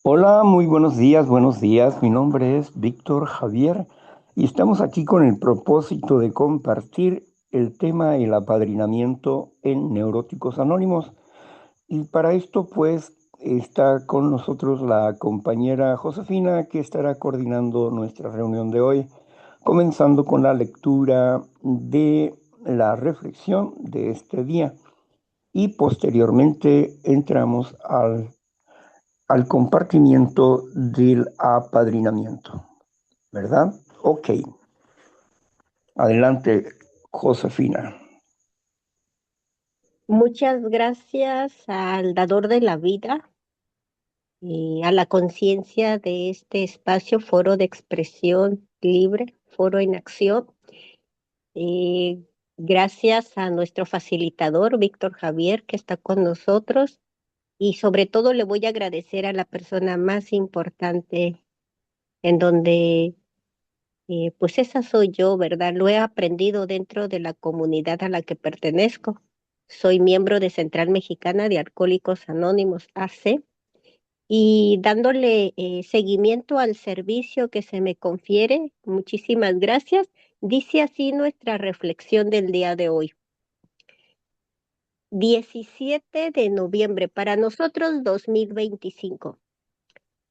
Hola, muy buenos días, buenos días. Mi nombre es Víctor Javier y estamos aquí con el propósito de compartir el tema el apadrinamiento en Neuróticos Anónimos. Y para esto, pues, está con nosotros la compañera Josefina que estará coordinando nuestra reunión de hoy, comenzando con la lectura de la reflexión de este día y posteriormente entramos al compartimiento del apadrinamiento, ¿verdad? Ok, adelante, Josefina. Muchas gracias al dador de la vida y a la conciencia de este espacio, foro de expresión libre, foro en acción. Eh, Gracias a nuestro facilitador, Víctor Javier, que está con nosotros. Y sobre todo le voy a agradecer a la persona más importante en donde, pues esa soy yo, ¿verdad? Lo he aprendido dentro de la comunidad a la que pertenezco. Soy miembro de Central Mexicana de Alcohólicos Anónimos, AC, y dándole seguimiento al servicio que se me confiere. Muchísimas gracias. Dice así nuestra reflexión del día de hoy. 17 de noviembre, para nosotros 2025.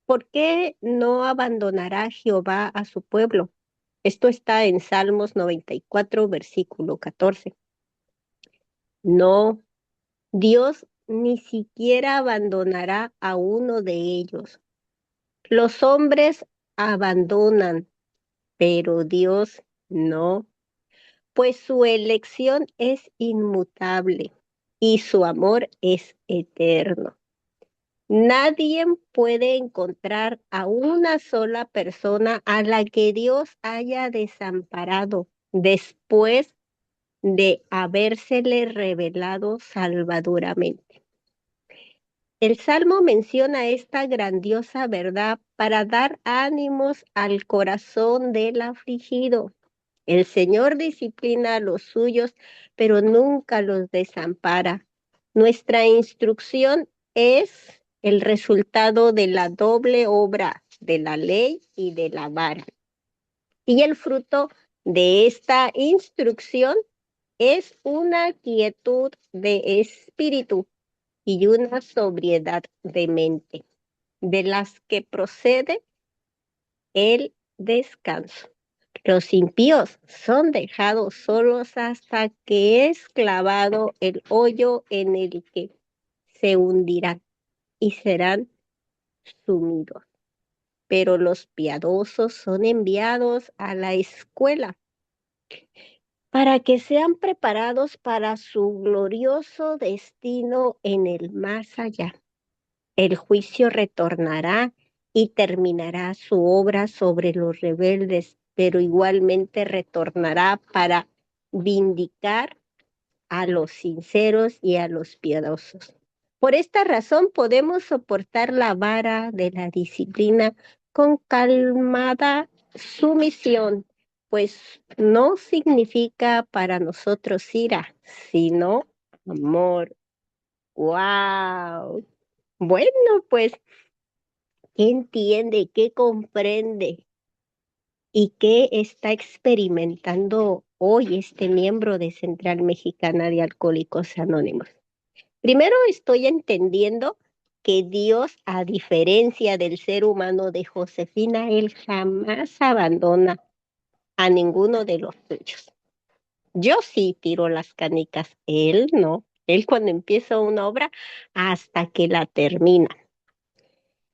¿Por qué no abandonará Jehová a su pueblo? Esto está en Salmos 94, versículo 14. No, Dios ni siquiera abandonará a uno de ellos. Los hombres abandonan, pero Dios no, pues su elección es inmutable y su amor es eterno. Nadie puede encontrar a una sola persona a la que Dios haya desamparado después de habérsele revelado salvadoramente. El Salmo menciona esta grandiosa verdad para dar ánimos al corazón del afligido. El Señor disciplina a los suyos, pero nunca los desampara. Nuestra instrucción es el resultado de la doble obra de la ley y de la vara. Y el fruto de esta instrucción es una quietud de espíritu y una sobriedad de mente, de las que procede el descanso. Los impíos son dejados solos hasta que es clavado el hoyo en el que se hundirán y serán sumidos. Pero los piadosos son enviados a la escuela para que sean preparados para su glorioso destino en el más allá. El juicio retornará y terminará su obra sobre los rebeldes, pero igualmente retornará para vindicar a los sinceros y a los piadosos. Por esta razón podemos soportar la vara de la disciplina con calmada sumisión, pues no significa para nosotros ira, sino amor. ¡Wow! Bueno, pues, ¿qué entiende, qué comprende y qué está experimentando hoy este miembro de Central Mexicana de Alcohólicos Anónimos? Primero estoy entendiendo que Dios, a diferencia del ser humano de Josefina, Él jamás abandona a ninguno de los suyos. Yo sí tiro las canicas, Él no. Él cuando empieza una obra hasta que la termina.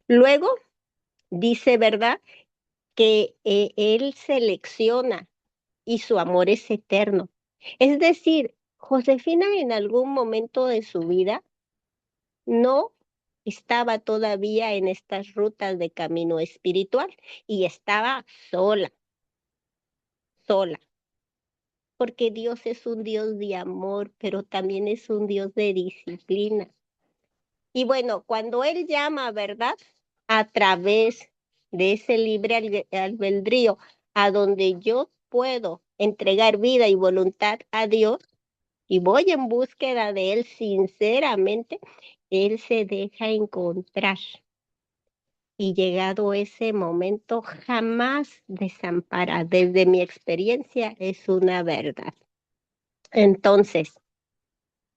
Luego dice, ¿verdad? Que Él selecciona y su amor es eterno. Es decir, Josefina en algún momento de su vida no estaba todavía en estas rutas de camino espiritual y estaba sola, sola, porque Dios es un Dios de amor, pero también es un Dios de disciplina. Y bueno, cuando Él llama, ¿verdad? A través de ese libre albedrío, a donde yo puedo entregar vida y voluntad a Dios y voy en búsqueda de Él sinceramente, Él se deja encontrar. y llegado ese momento jamás desampara. Desde mi experiencia es una verdad. Entonces,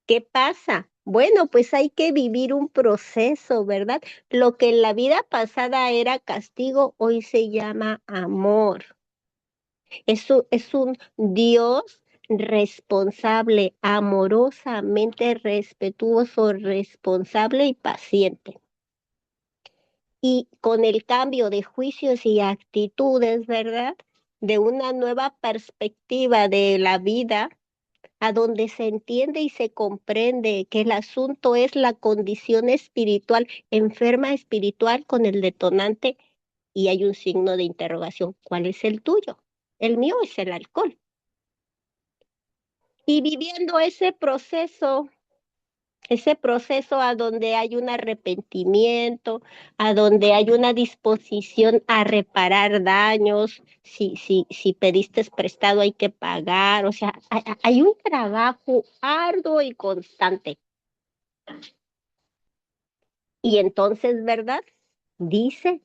¿qué pasa? Bueno, pues hay que vivir un proceso, ¿verdad? Lo que en la vida pasada era castigo, hoy se llama amor. Es un Dios responsable, amorosamente respetuoso, responsable y paciente. Y con el cambio de juicios y actitudes, ¿verdad? De una nueva perspectiva de la vida, a donde se entiende y se comprende que el asunto es la condición espiritual, enferma espiritual con el detonante, y hay un signo de interrogación. ¿Cuál es el tuyo? El mío es el alcohol. Y viviendo ese proceso a donde hay un arrepentimiento, a donde hay una disposición a reparar daños, si pediste prestado hay que pagar, o sea, hay un trabajo arduo y constante. Y entonces, ¿verdad? Dice,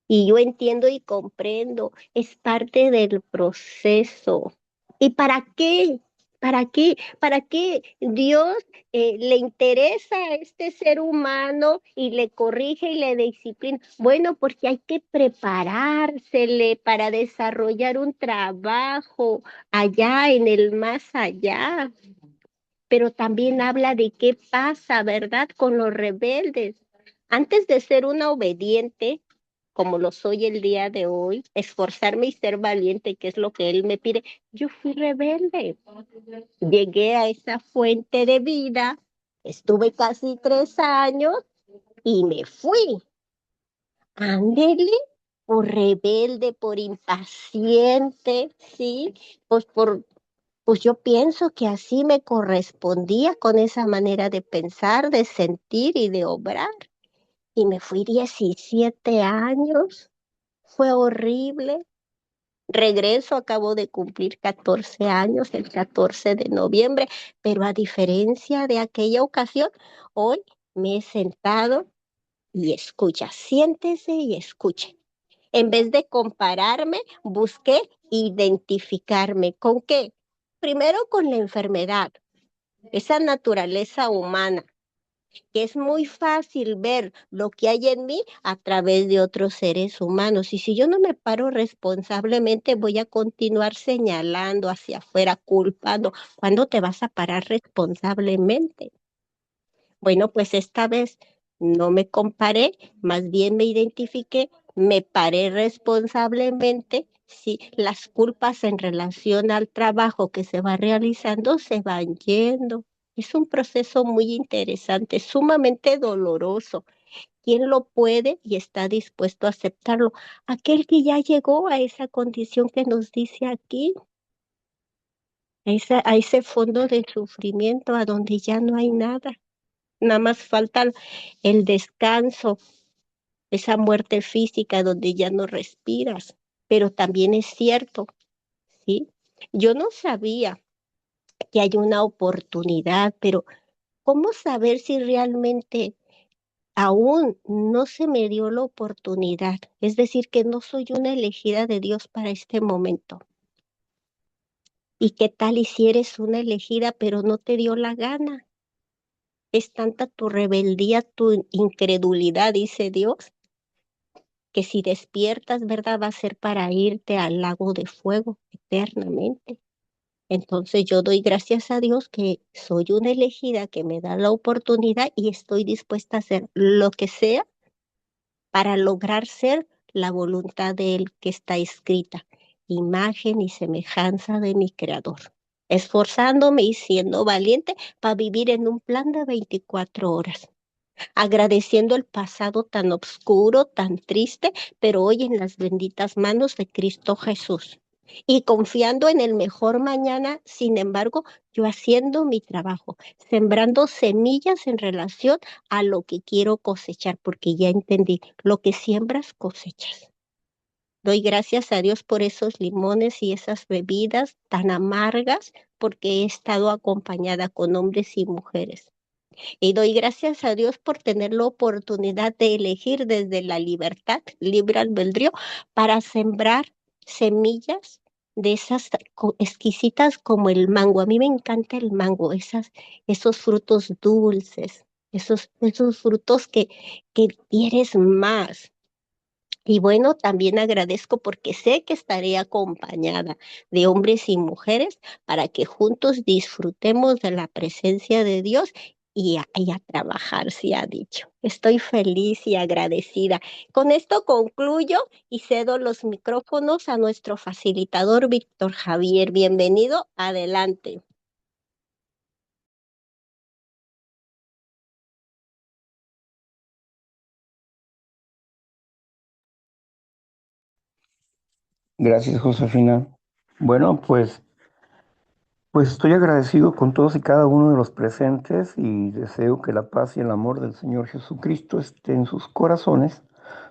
y yo entiendo y comprendo, es parte del proceso. ¿Y para qué? ¿Para qué? ¿Para qué Dios le interesa a este ser humano y le corrige y le disciplina? Bueno, porque hay que preparársele para desarrollar un trabajo allá en el más allá. Pero también habla de qué pasa, ¿verdad? Con los rebeldes. Antes de ser una obediente, como lo soy el día de hoy, esforzarme y ser valiente, que es lo que él me pide, yo fui rebelde. Llegué a esa fuente de vida, estuve casi 3 años y me fui. Ándele, por rebelde, por impaciente, ¿sí? Pues yo pienso que así me correspondía con esa manera de pensar, de sentir y de obrar. Y me fui 17 años, fue horrible. Regreso, acabo de cumplir 14 años, el 14 de noviembre, pero a diferencia de aquella ocasión, hoy me he sentado y escucha, siéntese y escuche. En vez de compararme, busqué identificarme. ¿Con qué? Primero con la enfermedad, esa naturaleza humana, que es muy fácil ver lo que hay en mí a través de otros seres humanos. Y si yo no me paro responsablemente, voy a continuar señalando hacia afuera, culpando. ¿Cuándo te vas a parar responsablemente? Bueno, pues esta vez no me comparé, más bien me identifiqué, me paré responsablemente. Si las culpas en relación al trabajo que se va realizando se van yendo. Es un proceso muy interesante, sumamente doloroso. ¿Quién lo puede y está dispuesto a aceptarlo? Aquel que ya llegó a esa condición que nos dice aquí, a ese fondo de sufrimiento, a donde ya no hay nada. Nada más falta el descanso, esa muerte física donde ya no respiras. Pero también es cierto, ¿sí? Yo no sabía que hay una oportunidad, pero ¿cómo saber si realmente aún no se me dio la oportunidad? Es decir, que no soy una elegida de Dios para este momento. ¿Y qué tal y si eres una elegida, pero no te dio la gana? Es tanta tu rebeldía, tu incredulidad, dice Dios, que si despiertas, ¿verdad? Va a ser para irte al lago de fuego eternamente. Entonces yo doy gracias a Dios que soy una elegida, que me da la oportunidad y estoy dispuesta a hacer lo que sea para lograr ser la voluntad de Él que está escrita, imagen y semejanza de mi Creador, esforzándome y siendo valiente para vivir en un plan de 24 horas, agradeciendo el pasado tan oscuro, tan triste, pero hoy en las benditas manos de Cristo Jesús. Y confiando en el mejor mañana, sin embargo, yo haciendo mi trabajo, sembrando semillas en relación a lo que quiero cosechar, porque ya entendí, lo que siembras cosechas. Doy gracias a Dios por esos limones y esas bebidas tan amargas, porque he estado acompañada con hombres y mujeres Y doy gracias a Dios por tener la oportunidad de elegir desde la libertad, libre albedrío, para sembrar semillas de esas exquisitas como el mango. A mí me encanta el mango, esos frutos dulces, esos frutos que quieres más. Y bueno, también agradezco porque sé que estaré acompañada de hombres y mujeres para que juntos disfrutemos de la presencia de Dios y a trabajar, se ha dicho. Estoy feliz y agradecida. Con esto concluyo y cedo los micrófonos a nuestro facilitador, Víctor Javier. Bienvenido, adelante. Gracias, Josefina. Bueno, pues estoy agradecido con todos y cada uno de los presentes y deseo que la paz y el amor del Señor Jesucristo esté en sus corazones.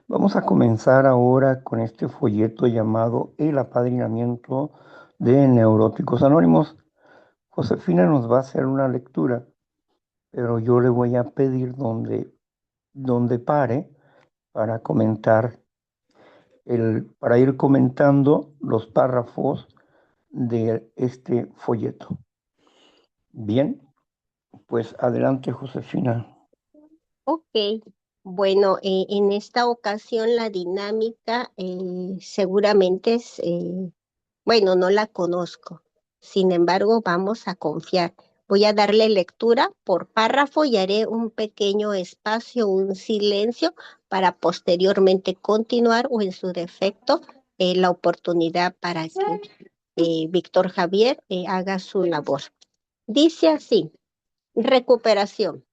Vamos a comenzar ahora con este folleto llamado El apadrinamiento de Neuróticos Anónimos. Josefina nos va a hacer una lectura, pero yo le voy a pedir donde pare para comentar para ir comentando los párrafos de este folleto. Bien, pues adelante, Josefina. Ok, bueno, en esta ocasión la dinámica seguramente es, bueno, no la conozco. Sin embargo, vamos a confiar. Voy a darle lectura por párrafo y haré un pequeño espacio, un silencio para posteriormente continuar o en su defecto la oportunidad para que Víctor Javier haga su labor. Dice así, recuperación.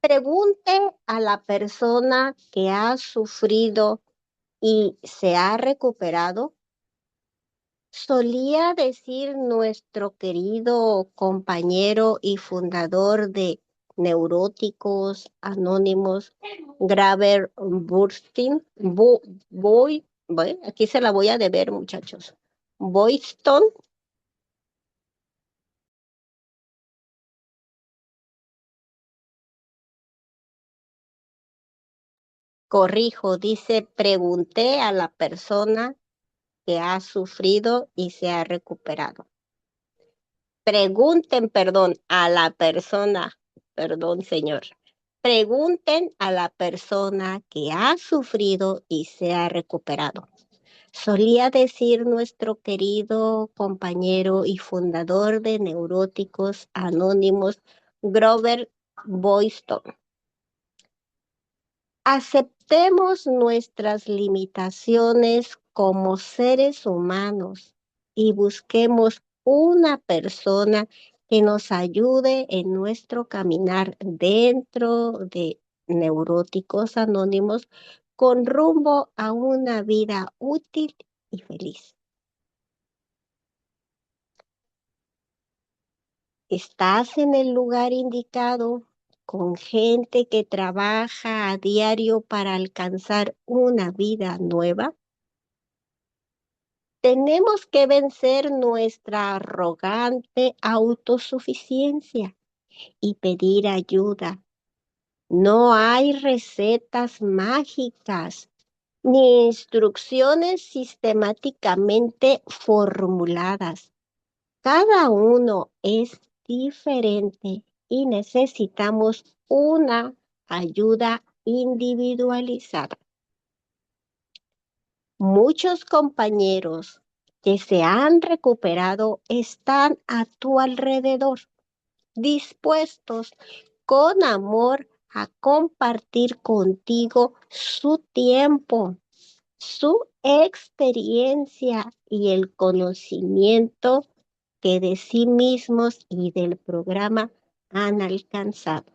Pregunte a la persona que ha sufrido y se ha recuperado. Solía decir nuestro querido compañero y fundador de Neuróticos Anónimos, Graver Burstin, aquí se la voy a deber, muchachos. Boyston, corrijo, dice, pregunté a la persona que ha sufrido y se ha recuperado. Pregunten, perdón, a la persona, perdón, señor. Pregunten a la persona que ha sufrido y se ha recuperado. Solía decir nuestro querido compañero y fundador de Neuróticos Anónimos, Grover Boyston. Aceptemos nuestras limitaciones como seres humanos y busquemos una persona que nos ayude en nuestro caminar dentro de Neuróticos Anónimos con rumbo a una vida útil y feliz. Estás en el lugar indicado con gente que trabaja a diario para alcanzar una vida nueva. Tenemos que vencer nuestra arrogante autosuficiencia y pedir ayuda. No hay recetas mágicas ni instrucciones sistemáticamente formuladas. Cada uno es diferente y necesitamos una ayuda individualizada. Muchos compañeros que se han recuperado están a tu alrededor, dispuestos con amor a compartir contigo su tiempo, su experiencia y el conocimiento que de sí mismos y del programa han alcanzado.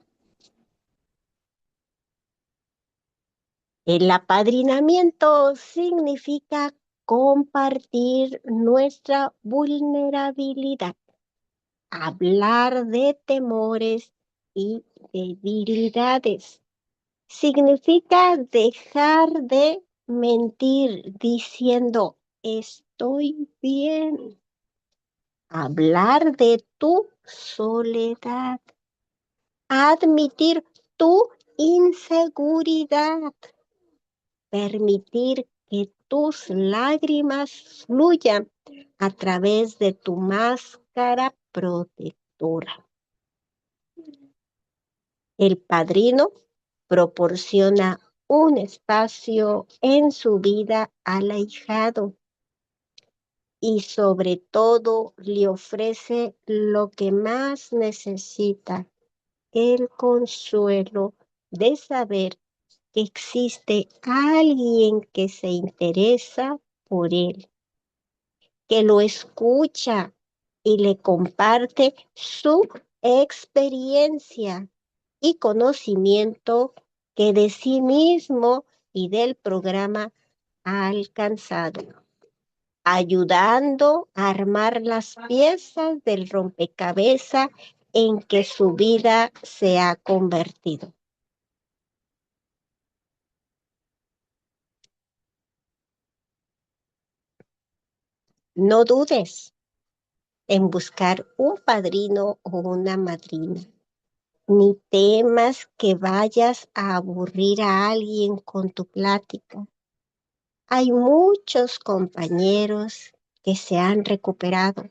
El apadrinamiento significa compartir nuestra vulnerabilidad, hablar de temores y debilidades. Significa dejar de mentir diciendo estoy bien. Hablar de tu soledad, admitir tu inseguridad, permitir que tus lágrimas fluyan a través de tu máscara protectora. El padrino proporciona un espacio en su vida al ahijado y sobre todo le ofrece lo que más necesita, el consuelo de saber que existe alguien que se interesa por él, que lo escucha y le comparte su experiencia y conocimiento que de sí mismo y del programa ha alcanzado, ayudando a armar las piezas del rompecabezas en que su vida se ha convertido. No dudes en buscar un padrino o una madrina, ni temas que vayas a aburrir a alguien con tu plática. Hay muchos compañeros que se han recuperado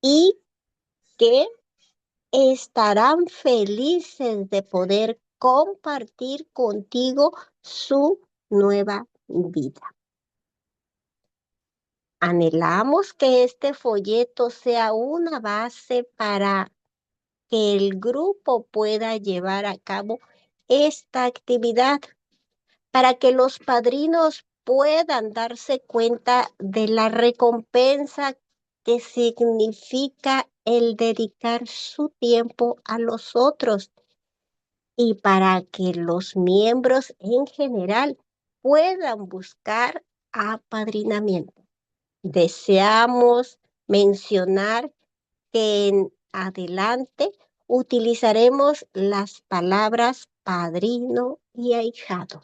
y que estarán felices de poder compartir contigo su nueva vida. Anhelamos que este folleto sea una base para que el grupo pueda llevar a cabo esta actividad, para que los padrinos puedan darse cuenta de la recompensa que significa el dedicar su tiempo a los otros y para que los miembros en general puedan buscar apadrinamiento. Deseamos mencionar que en adelante utilizaremos las palabras padrino y ahijado,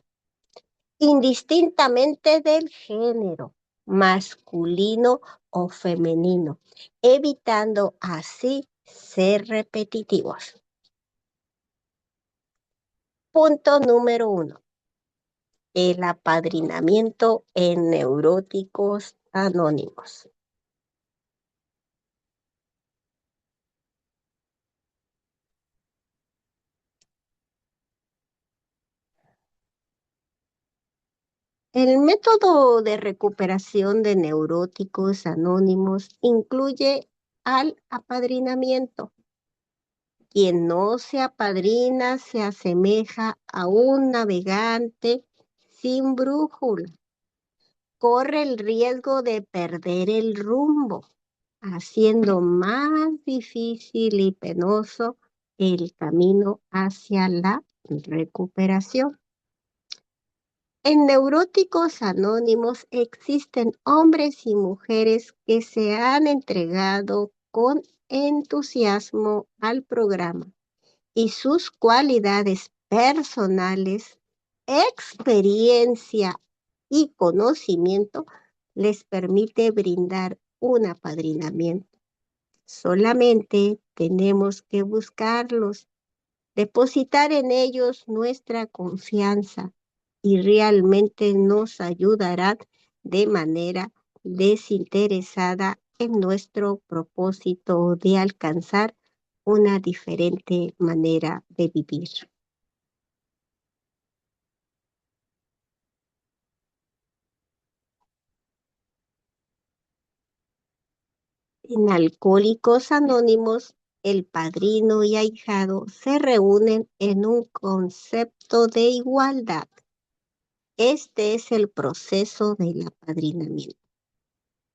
indistintamente del género, masculino o femenino, evitando así ser repetitivos. Punto número 1. El apadrinamiento en neuróticos anónimos. El método de recuperación de neuróticos anónimos incluye al apadrinamiento. Quien no se apadrina se asemeja a un navegante sin brújula. Corre el riesgo de perder el rumbo, haciendo más difícil y penoso el camino hacia la recuperación. En Neuróticos Anónimos existen hombres y mujeres que se han entregado con entusiasmo al programa y sus cualidades personales, experiencia y conocimiento les permite brindar un apadrinamiento. Solamente tenemos que buscarlos, depositar en ellos nuestra confianza y realmente nos ayudarán de manera desinteresada en nuestro propósito de alcanzar una diferente manera de vivir. En Alcohólicos Anónimos, el padrino y ahijado se reúnen en un concepto de igualdad. Este es el proceso del apadrinamiento.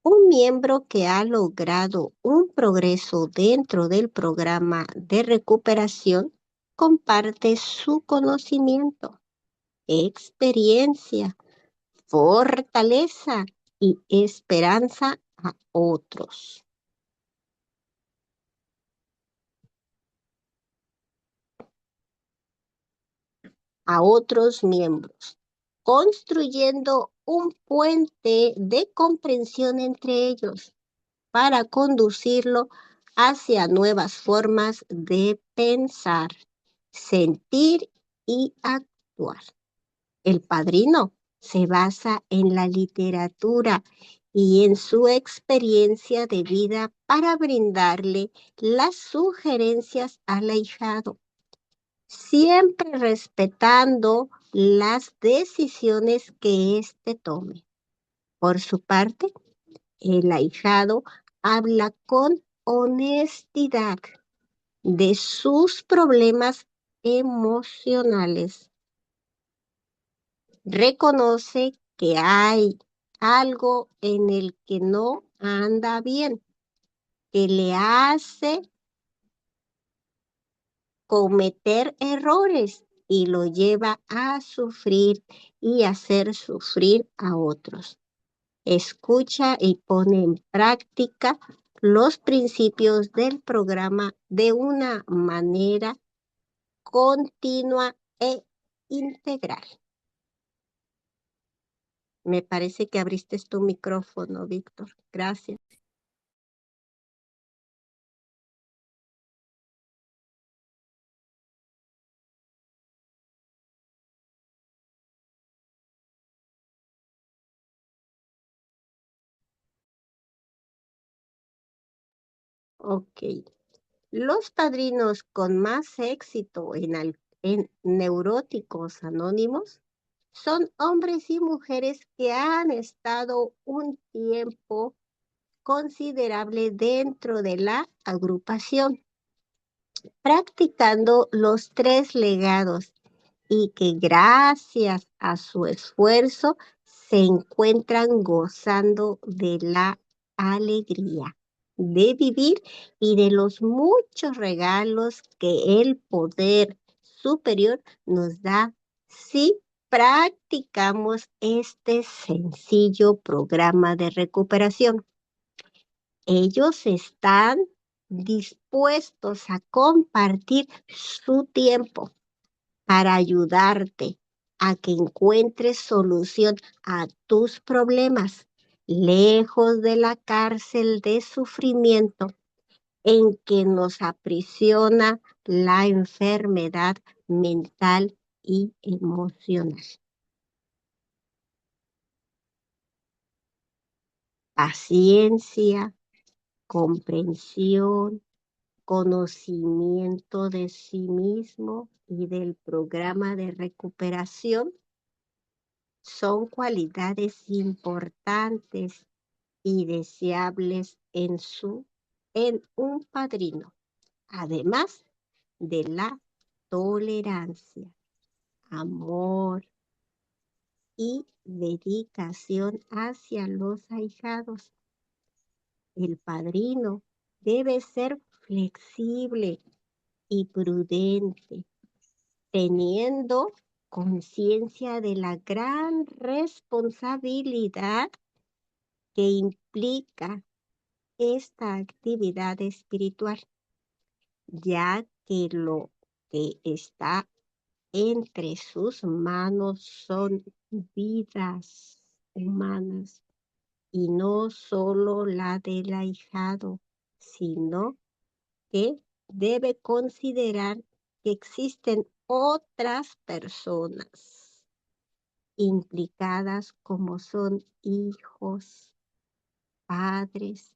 Un miembro que ha logrado un progreso dentro del programa de recuperación comparte su conocimiento, experiencia, fortaleza y esperanza a otros. A otros miembros, construyendo un puente de comprensión entre ellos para conducirlo hacia nuevas formas de pensar, sentir y actuar. El padrino se basa en la literatura y en su experiencia de vida para brindarle las sugerencias al ahijado, siempre respetando las decisiones que éste tome. Por su parte, el ahijado habla con honestidad de sus problemas emocionales. Reconoce que hay algo en el que no anda bien, que le hace cometer errores y lo lleva a sufrir y hacer sufrir a otros. Escucha y pone en práctica los principios del programa de una manera continua e integral. Me parece que abriste tu micrófono, Víctor. Gracias. Ok. Los padrinos con más éxito en Neuróticos Anónimos son hombres y mujeres que han estado un tiempo considerable dentro de la agrupación, practicando los tres legados y que gracias a su esfuerzo se encuentran gozando de la alegría de vivir y de los muchos regalos que el poder superior nos da si practicamos este sencillo programa de recuperación. Ellos están dispuestos a compartir su tiempo para ayudarte a que encuentres solución a tus problemas, lejos de la cárcel de sufrimiento en que nos aprisiona la enfermedad mental y emocional. Paciencia, comprensión, conocimiento de sí mismo y del programa de recuperación son cualidades importantes y deseables en un padrino, además de la tolerancia, amor y dedicación hacia los ahijados. El padrino debe ser flexible y prudente, teniendo conciencia de la gran responsabilidad que implica esta actividad espiritual, ya que lo que está entre sus manos son vidas humanas y no solo la del ahijado, sino que debe considerar que existen otras personas implicadas como son hijos, padres,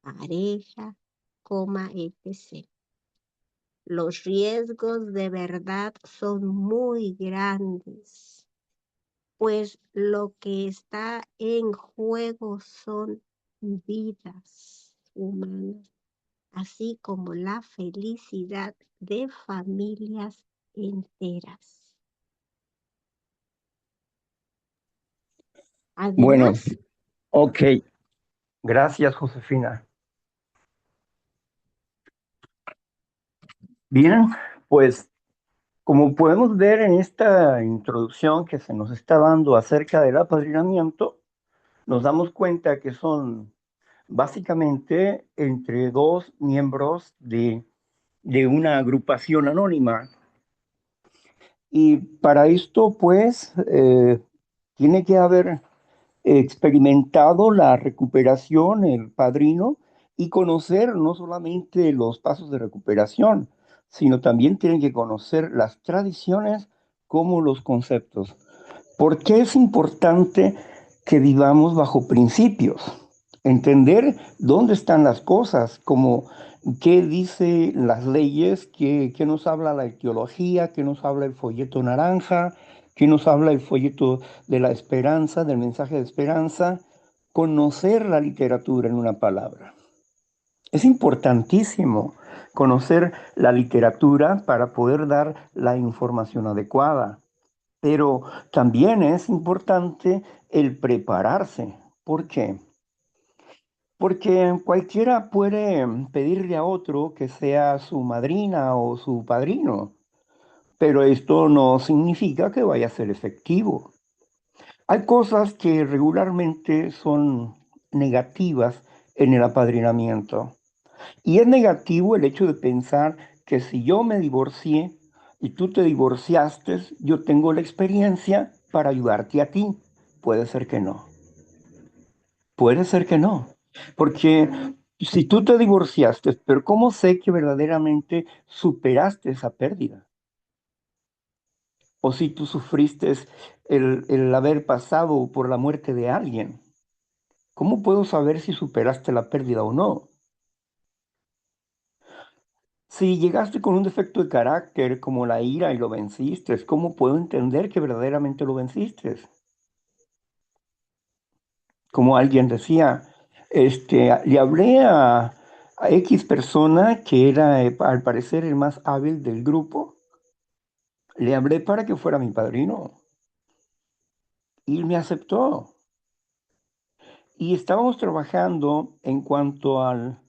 pareja, etc. Los riesgos de verdad son muy grandes, pues lo que está en juego son vidas humanas, así como la felicidad de familias enteras. Bueno, Además, ok. Gracias, Josefina. Bien, pues como podemos ver en esta introducción que se nos está dando acerca del apadrinamiento, nos damos cuenta que son básicamente entre dos miembros de una agrupación anónima. Y para esto, pues, Tiene que haber experimentado la recuperación, el padrino, y conocer no solamente los pasos de recuperación, sino también tienen que conocer las tradiciones como los conceptos. ¿Por qué es importante que vivamos bajo principios? Entender dónde están las cosas, como qué dice las leyes, qué nos habla la etiología, qué nos habla el folleto naranja, qué nos habla el folleto de la esperanza, del mensaje de esperanza, conocer la literatura en una palabra. Es importantísimo conocer la literatura para poder dar la información adecuada, pero también es importante el prepararse. ¿Por qué? Porque cualquiera puede pedirle a otro que sea su madrina o su padrino, pero esto no significa que vaya a ser efectivo. Hay cosas que regularmente son negativas en el apadrinamiento. Y es negativo el hecho de pensar que si yo me divorcié y tú te divorciaste, yo tengo la experiencia para ayudarte a ti. Puede ser que no. Puede ser que no. Porque si tú te divorciaste, pero ¿cómo sé que verdaderamente superaste esa pérdida? O si tú sufriste el haber pasado por la muerte de alguien. ¿Cómo puedo saber si superaste la pérdida o no? Si llegaste con un defecto de carácter como la ira y lo venciste, ¿cómo puedo entender que verdaderamente lo venciste? Como alguien decía, le hablé a X persona que era al parecer el más hábil del grupo, le hablé para que fuera mi padrino y él me aceptó. Y estábamos trabajando en cuanto al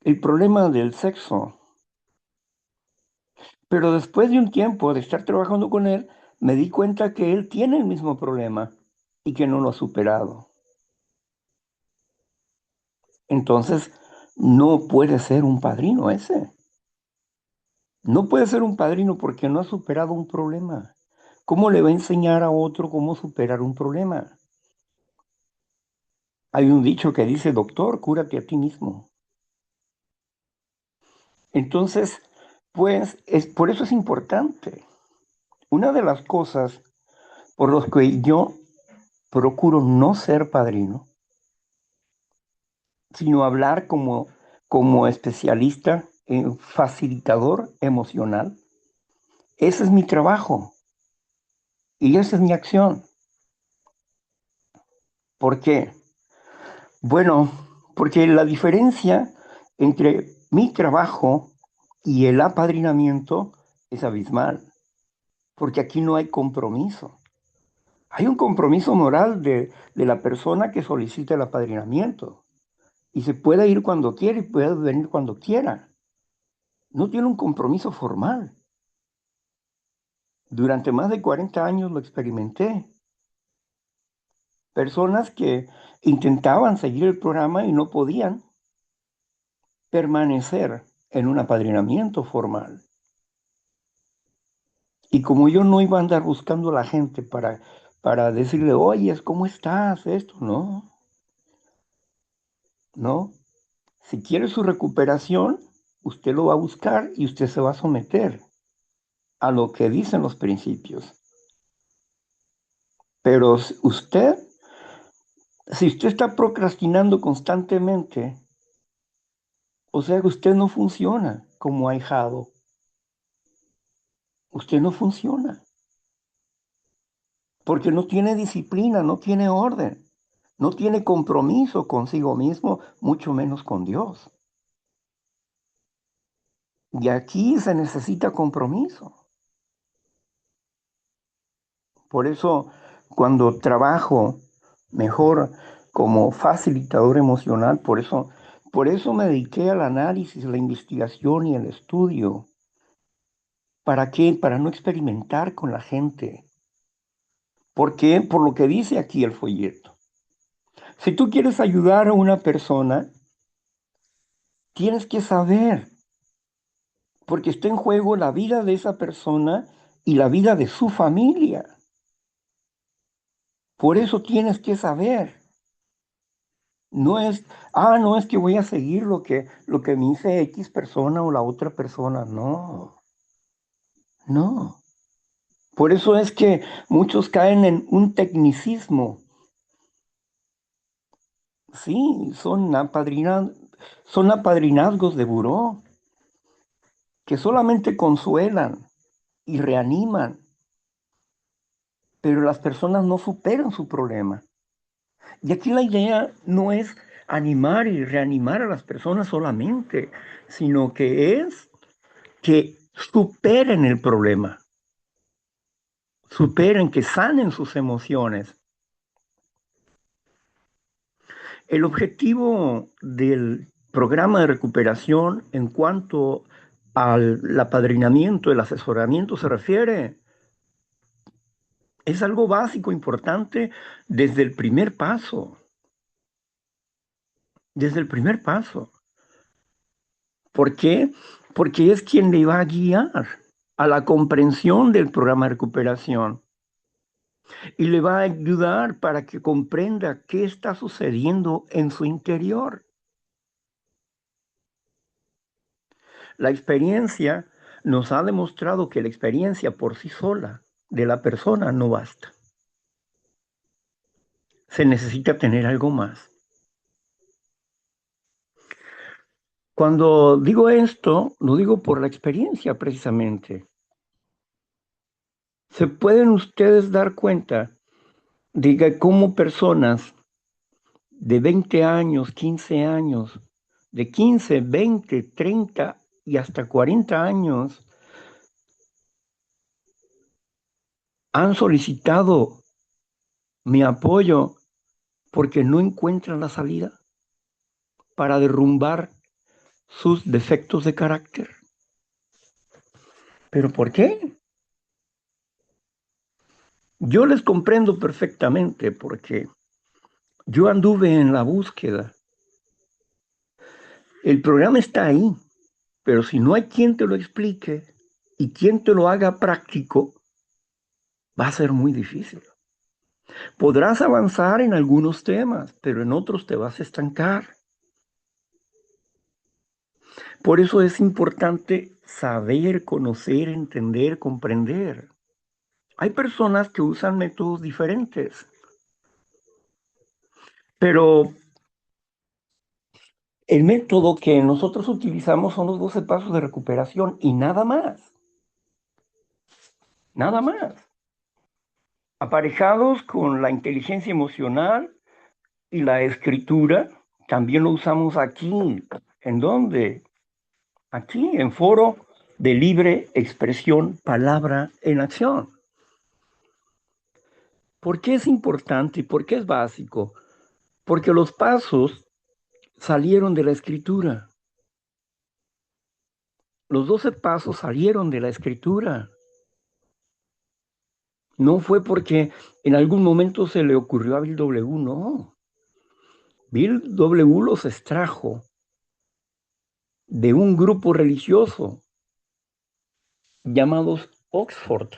el problema del sexo. Pero después de un tiempo de estar trabajando con él, me di cuenta que él tiene el mismo problema y que no lo ha superado. Entonces, no puede ser un padrino ese. No puede ser un padrino porque no ha superado un problema. ¿Cómo le va a enseñar a otro cómo superar un problema? Hay un dicho que dice, doctor, cúrate a ti mismo. Entonces, pues, por eso es importante. Una de las cosas por las que yo procuro no ser padrino, sino hablar como especialista en facilitador emocional. Ese es mi trabajo y esa es mi acción. ¿Por qué? Bueno, porque la diferencia entre mi trabajo y el apadrinamiento es abismal, porque aquí no hay compromiso. Hay un compromiso moral de la persona que solicita el apadrinamiento y se puede ir cuando quiera y puede venir cuando quiera. No tiene un compromiso formal. Durante más de 40 años lo experimenté. Personas que intentaban seguir el programa y no podían permanecer en un apadrinamiento formal. Y como yo no iba a andar buscando a la gente para decirle, oye, ¿cómo estás? Esto, no, no. Si quiere su recuperación, usted lo va a buscar y usted se va a someter a lo que dicen los principios. Pero si usted está procrastinando constantemente, o sea que usted no funciona como ahijado. Usted no funciona porque no tiene disciplina, no tiene orden, no tiene compromiso consigo mismo, mucho menos con Dios. Y aquí se necesita compromiso. Por eso, cuando trabajo mejor como facilitador emocional, por eso me dediqué al análisis, la investigación y el estudio. ¿Para qué? Para no experimentar con la gente. ¿Por qué? Por lo que dice aquí el folleto. Si tú quieres ayudar a una persona, tienes que saber, porque está en juego la vida de esa persona y la vida de su familia. Por eso tienes que saber. No es que voy a seguir lo que me dice X persona o la otra persona. No, no. Por eso es que muchos caen en un tecnicismo. Sí, son apadrinazgos de buró que solamente consuelan y reaniman, pero las personas no superan su problema. Y aquí la idea no es animar y reanimar a las personas solamente, sino que es que superen el problema, superen, que sanen sus emociones. El objetivo del programa de recuperación en cuanto al apadrinamiento, el asesoramiento se refiere, es algo básico, importante desde el primer paso, desde el primer paso. ¿Por qué? Porque es quien le va a guiar a la comprensión del programa de recuperación y le va a ayudar para que comprenda qué está sucediendo en su interior. La experiencia nos ha demostrado que la experiencia por sí sola de la persona no basta. Se necesita tener algo más. Cuando digo esto, lo digo por la experiencia precisamente. Se pueden ustedes dar cuenta de que como personas de 20 años, 15 años, de 15, 20, 30 y hasta 40 años han solicitado mi apoyo porque no encuentran la salida para derrumbar sus defectos de carácter. ¿Pero por qué? Yo les comprendo perfectamente porque yo anduve en la búsqueda. El programa está ahí, pero si no hay quien te lo explique y quien te lo haga práctico, va a ser muy difícil. Podrás avanzar en algunos temas, pero en otros te vas a estancar. Por eso es importante saber, conocer, entender, comprender. Hay personas que usan métodos diferentes, pero el método que nosotros utilizamos son los 12 pasos de recuperación y nada más, nada más. Aparejados con la inteligencia emocional y la escritura, también lo usamos aquí. ¿En dónde? Aquí, en Foro de Libre Expresión, Palabra en Acción. ¿Por qué es importante y por qué es básico? Porque los pasos salieron de la escritura. Los 12 pasos salieron de la escritura. No fue porque en algún momento se le ocurrió a Bill W. No. Bill W. los extrajo de un grupo religioso llamados Oxford.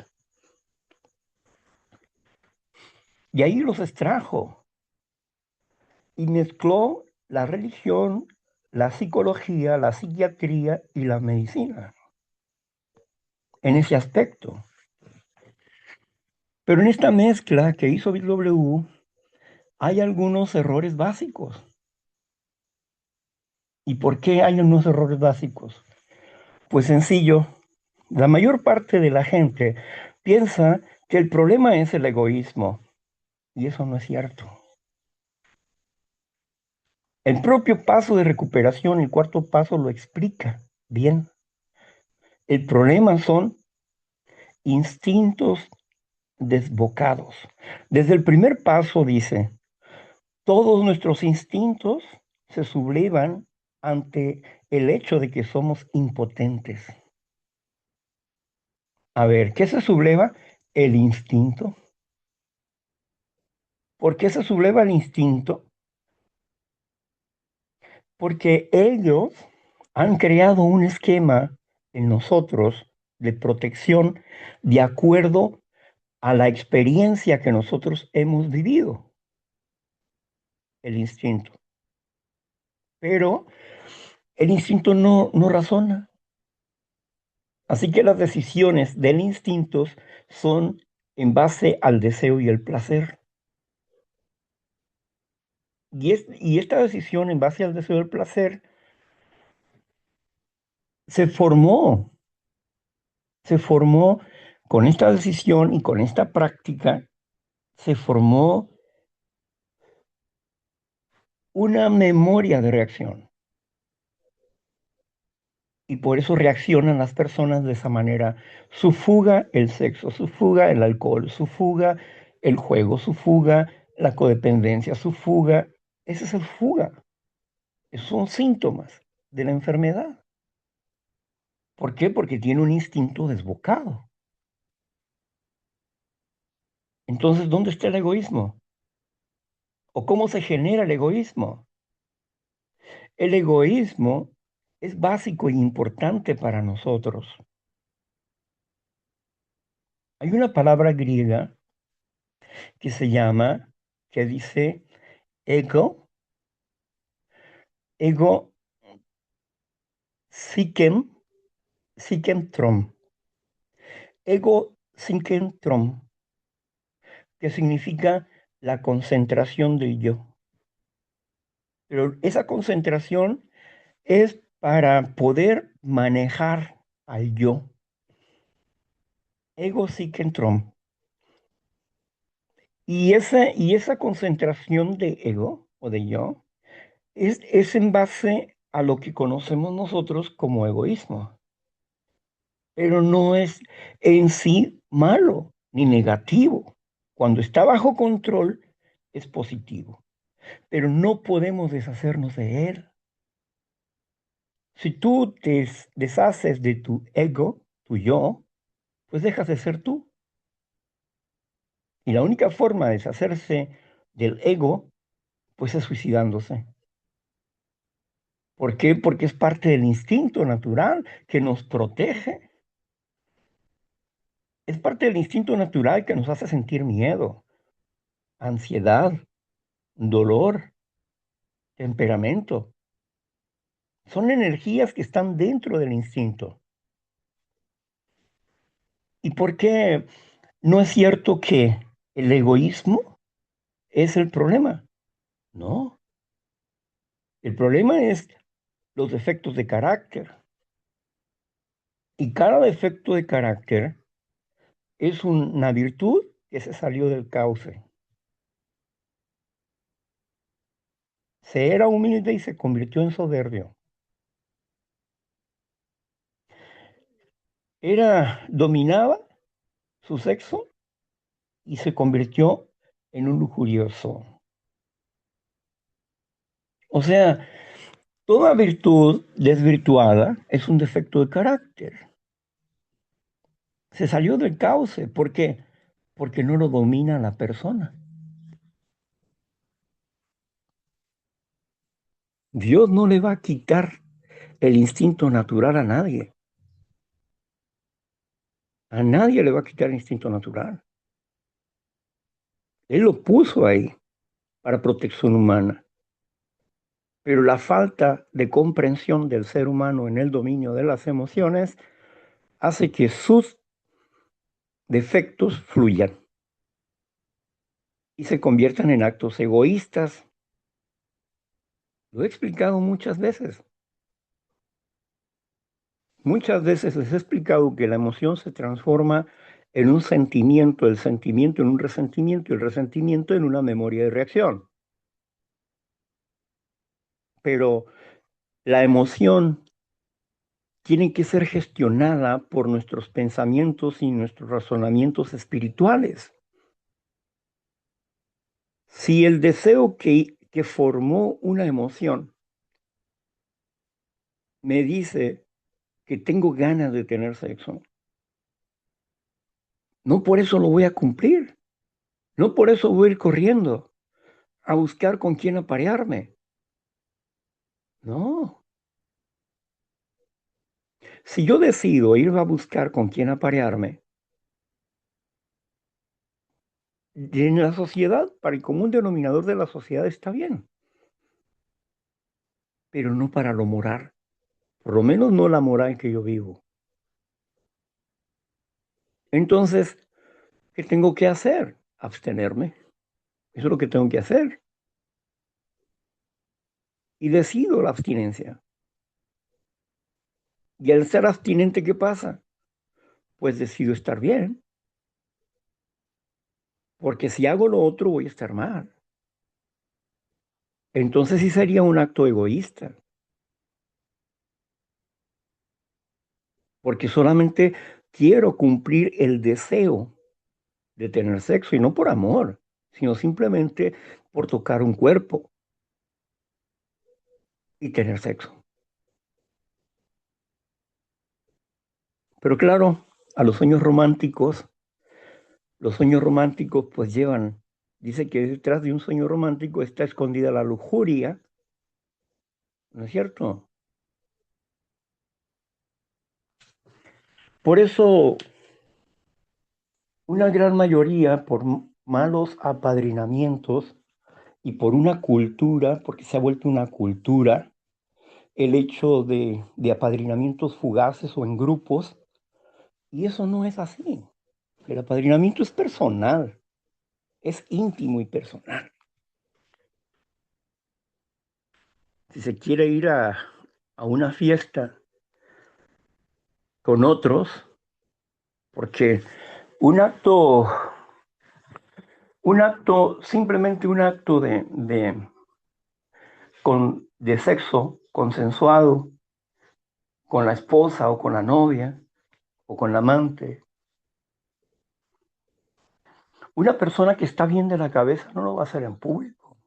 Y ahí los extrajo y mezcló la religión, la psicología, la psiquiatría y la medicina en ese aspecto. Pero en esta mezcla que hizo Bill W. hay algunos errores básicos. ¿Y por qué hay unos errores básicos? Pues sencillo, la mayor parte de la gente piensa que el problema es el egoísmo, y eso no es cierto. El propio paso de recuperación, el cuarto paso, lo explica bien. El problema son instintos desbocados. Desde el primer paso dice, todos nuestros instintos se sublevan ante el hecho de que somos impotentes. A ver, ¿qué se subleva? El instinto. ¿Por qué se subleva el instinto? Porque ellos han creado un esquema en nosotros de protección de acuerdo a la experiencia que nosotros hemos vivido, el instinto. Pero el instinto no razona. Así que las decisiones del instinto son en base al deseo y el placer. Y esta decisión en base al deseo y el placer se formó, se formó con esta decisión y con esta práctica, se formó una memoria de reacción. Y por eso reaccionan las personas de esa manera. Su fuga, el sexo; su fuga, el alcohol; su fuga, el juego; su fuga, la codependencia; su fuga. Ese es el fuga. Esos son síntomas de la enfermedad. ¿Por qué? Porque tiene un instinto desbocado. Entonces, ¿dónde está el egoísmo? ¿O cómo se genera el egoísmo? El egoísmo es básico e importante para nosotros. Hay una palabra griega que se llama, que dice ego, ego psiquentrom, ego psiquentrom, que significa la concentración del yo. Pero esa concentración es para poder manejar al yo. Ego psiquentrom. Y esa concentración de ego o de yo es en base a lo que conocemos nosotros como egoísmo. Pero no es en sí malo ni negativo. Cuando está bajo control es positivo, pero no podemos deshacernos de él. Si tú te deshaces de tu ego, tu yo, pues dejas de ser tú. Y la única forma de deshacerse del ego, pues es suicidándose. ¿Por qué? Porque es parte del instinto natural que nos protege. Es parte del instinto natural que nos hace sentir miedo, ansiedad, dolor, temperamento. Son energías que están dentro del instinto. ¿Y por qué no es cierto que el egoísmo es el problema? No, el problema es los defectos de carácter. Y cada defecto de carácter es una virtud que se salió del cauce. Se era humilde y se convirtió en soberbio. Dominaba su sexo y se convirtió en un lujurioso. O sea, toda virtud desvirtuada es un defecto de carácter. Se salió del cauce. ¿Por qué? Porque no lo domina la persona. Dios no le va a quitar el instinto natural a nadie. A nadie le va a quitar el instinto natural. Él lo puso ahí para protección humana. Pero la falta de comprensión del ser humano en el dominio de las emociones hace que sus defectos fluyan y se conviertan en actos egoístas. Lo he explicado muchas veces. Muchas veces les he explicado que la emoción se transforma en un sentimiento, el sentimiento en un resentimiento y el resentimiento en una memoria de reacción. Pero la emoción tiene que ser gestionada por nuestros pensamientos y nuestros razonamientos espirituales. Si el deseo que formó una emoción me dice que tengo ganas de tener sexo, no por eso lo voy a cumplir. No por eso voy a ir corriendo a buscar con quién aparearme. No. Si yo decido ir a buscar con quién aparearme, en la sociedad, para el común denominador de la sociedad está bien, pero no para lo moral, por lo menos no la moral que yo vivo. Entonces, ¿qué tengo que hacer? Abstenerme. Eso es lo que tengo que hacer. Y decido la abstinencia. Y al ser abstinente, ¿qué pasa? Pues decido estar bien, porque si hago lo otro voy a estar mal. Entonces sí sería un acto egoísta, porque solamente quiero cumplir el deseo de tener sexo y no por amor, sino simplemente por tocar un cuerpo y tener sexo. Pero claro, a los sueños románticos pues llevan, dice que detrás de un sueño romántico está escondida la lujuria, ¿no es cierto? Por eso una gran mayoría, por malos apadrinamientos y por una cultura, porque se ha vuelto una cultura, el hecho de apadrinamientos fugaces o en grupos, y eso no es así. El apadrinamiento es personal, es íntimo y personal. Si se quiere ir a una fiesta con otros, porque un acto, simplemente un acto de sexo consensuado con la esposa o con la novia o con la amante, una persona que está bien de la cabeza no lo va a hacer en público.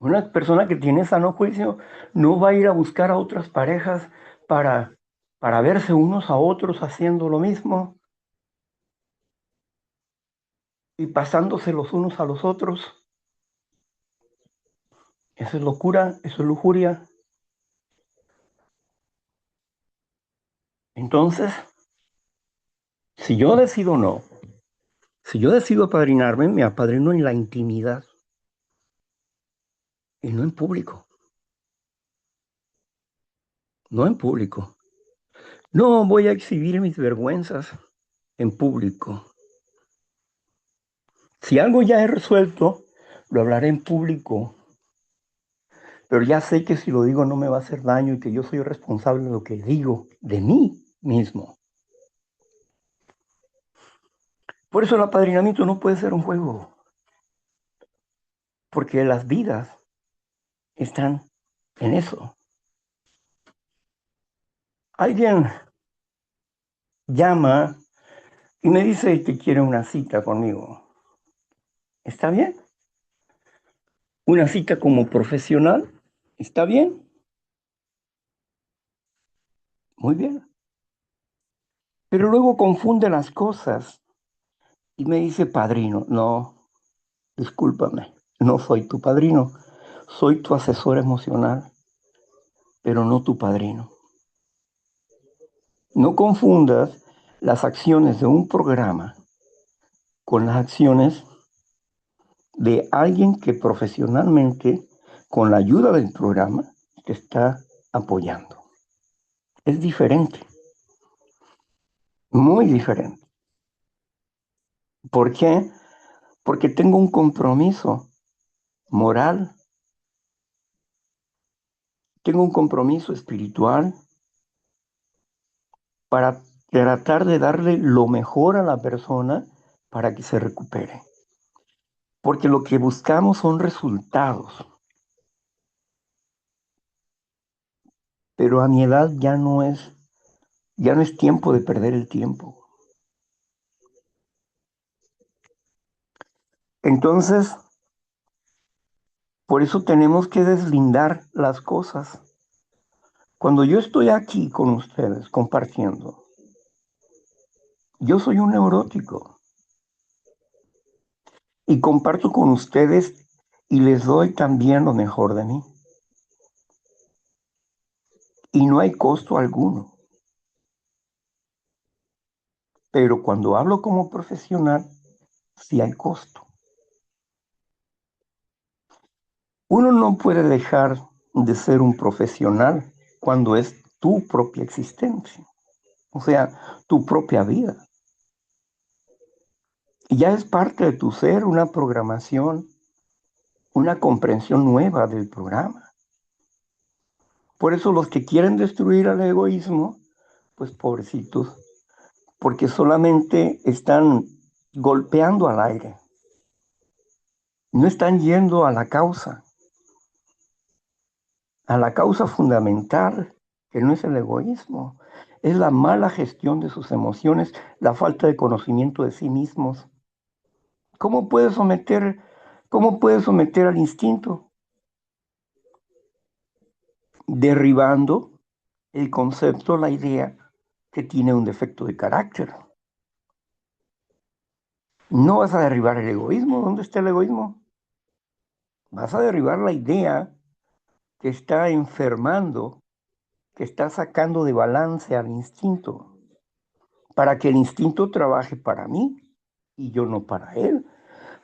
Una persona que tiene sano juicio no va a ir a buscar a otras parejas para, para verse unos a otros haciendo lo mismo y pasándose los unos a los otros. Eso es locura, eso es lujuria. Entonces, si yo decido no, si yo decido apadrinarme, me apadrino en la intimidad y no en público, no en público. No voy a exhibir mis vergüenzas en público. Si algo ya he resuelto, lo hablaré en público, pero ya sé que si lo digo no me va a hacer daño y que yo soy responsable de lo que digo de mí mismo. Por eso el apadrinamiento no puede ser un juego, porque las vidas están en eso. Alguien llama y me dice que quiere una cita conmigo. ¿Está bien? Una cita como profesional. ¿Está bien? Muy bien. Pero luego confunde las cosas y me dice padrino. No, discúlpame, no soy tu padrino. Soy tu asesor emocional, pero no tu padrino. No confundas las acciones de un programa con las acciones de alguien que profesionalmente, con la ayuda del programa, te está apoyando. Es diferente, muy diferente. ¿Por qué? Porque tengo un compromiso moral, tengo un compromiso espiritual para tratar de darle lo mejor a la persona para que se recupere. Porque lo que buscamos son resultados, pero a mi edad ya no es tiempo de perder el tiempo. Entonces, por eso tenemos que deslindar las cosas. Cuando yo estoy aquí con ustedes compartiendo, yo soy un neurótico y comparto con ustedes y les doy también lo mejor de mí. Y no hay costo alguno. Pero cuando hablo como profesional, sí hay costo. Uno no puede dejar de ser un profesional cuando es tu propia existencia, o sea, tu propia vida. Y ya es parte de tu ser una programación, una comprensión nueva del programa. Por eso los que quieren destruir al egoísmo, pues pobrecitos, porque solamente están golpeando al aire, no están yendo a la causa fundamental, que no es el egoísmo, es la mala gestión de sus emociones, la falta de conocimiento de sí mismos. ¿Cómo puedes someter, cómo puedes someter al instinto? Derribando el concepto, la idea que tiene un defecto de carácter. No vas a derribar el egoísmo. ¿Dónde está el egoísmo? Vas a derribar la idea que está enfermando, que está sacando de balance al instinto, para que el instinto trabaje para mí y yo no para él,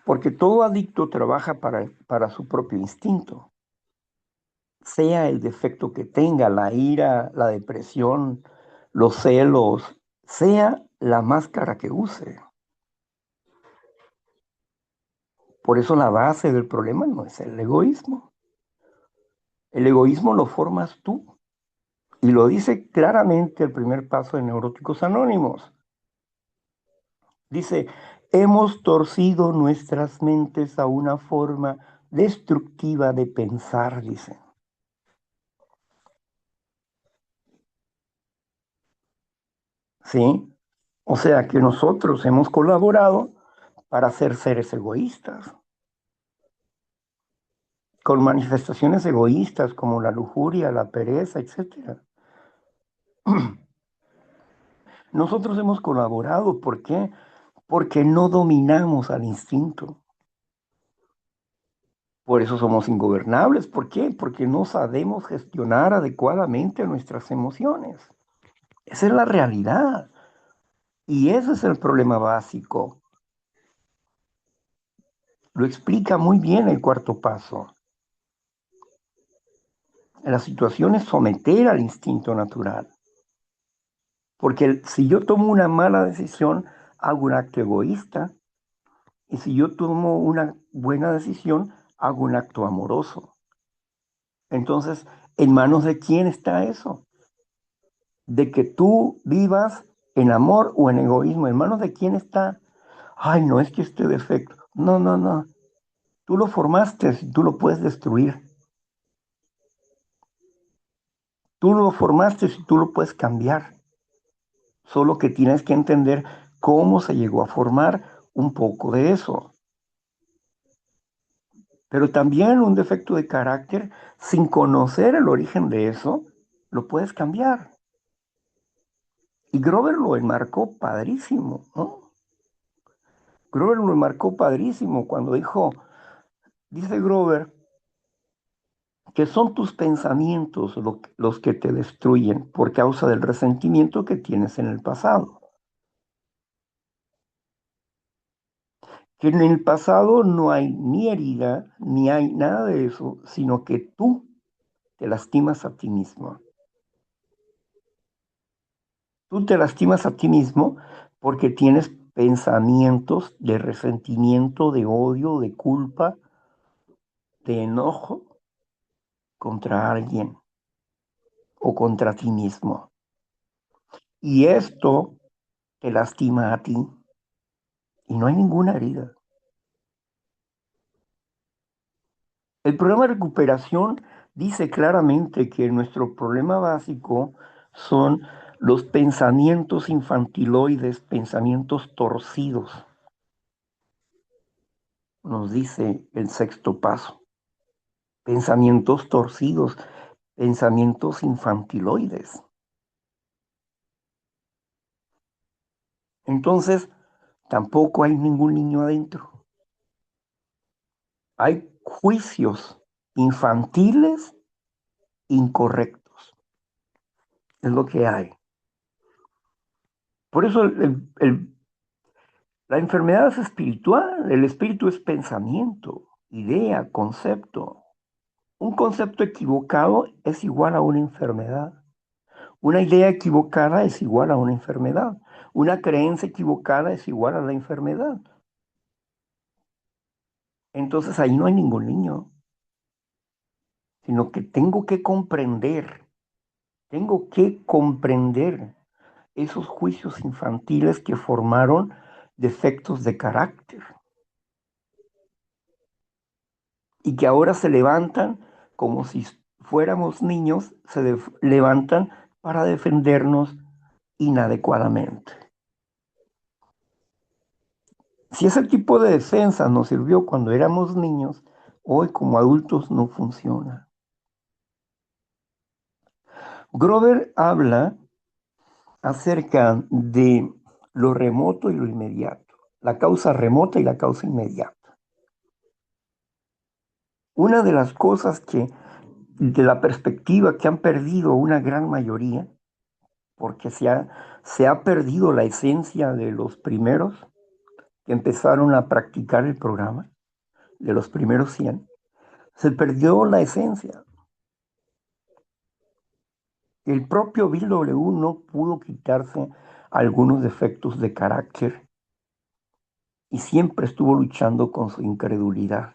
porque todo adicto trabaja para su propio instinto, sea el defecto que tenga, la ira, la depresión, los celos, sea la máscara que use. Por eso la base del problema no es el egoísmo. El egoísmo lo formas tú. Y lo dice claramente el primer paso de Neuróticos Anónimos. Dice, hemos torcido nuestras mentes a una forma destructiva de pensar, dice. ¿Sí? O sea que nosotros hemos colaborado para ser seres egoístas, con manifestaciones egoístas como la lujuria, la pereza, etcétera. Nosotros hemos colaborado, ¿por qué? Porque no dominamos al instinto. Por eso somos ingobernables. ¿Por qué? Porque no sabemos gestionar adecuadamente nuestras emociones. Esa es la realidad. Y ese es el problema básico. Lo explica muy bien el cuarto paso. La situación es someter al instinto natural. Porque si yo tomo una mala decisión, hago un acto egoísta. Y si yo tomo una buena decisión, hago un acto amoroso. Entonces, ¿en manos de quién está eso? De que tú vivas en amor o en egoísmo. ¿En manos de quién está? Ay, no es que este defecto. No, no, no. Tú lo formaste, tú lo puedes destruir. Tú lo formaste y tú lo puedes cambiar. Solo que tienes que entender cómo se llegó a formar un poco de eso. Pero también un defecto de carácter, sin conocer el origen de eso, lo puedes cambiar. Y Grover lo enmarcó padrísimo, ¿no? Grover lo enmarcó padrísimo cuando dijo, dice Grover, que son tus pensamientos los que te destruyen por causa del resentimiento que tienes en el pasado. Que en el pasado no hay ni herida, ni hay nada de eso, sino que tú te lastimas a ti mismo. Tú te lastimas a ti mismo porque tienes pensamientos de resentimiento, de odio, de culpa, de enojo contra alguien o contra ti mismo. Y esto te lastima a ti y no hay ninguna herida. El programa de recuperación dice claramente que nuestro problema básico son los pensamientos infantiloides, pensamientos torcidos, nos dice el sexto paso. Pensamientos torcidos, pensamientos infantiloides. Entonces, tampoco hay ningún niño adentro. Hay juicios infantiles incorrectos. Es lo que hay. Por eso La enfermedad es espiritual, el espíritu es pensamiento, idea, concepto. Un concepto equivocado es igual a una enfermedad. Una idea equivocada es igual a una enfermedad. Una creencia equivocada es igual a la enfermedad. Entonces ahí no hay ningún niño, sino que tengo que comprender esos juicios infantiles que formaron defectos de carácter y que ahora se levantan como si fuéramos niños, levantan para defendernos inadecuadamente. Si ese tipo de defensa nos sirvió cuando éramos niños, hoy como adultos no funciona. Grover habla acerca de lo remoto y lo inmediato, la causa remota y la causa inmediata. Una de las cosas que, de la perspectiva que han perdido una gran mayoría, porque se ha perdido la esencia de los primeros que empezaron a practicar el programa, de los primeros 100, se perdió la esencia. El propio Bill W. no pudo quitarse algunos defectos de carácter y siempre estuvo luchando con su incredulidad.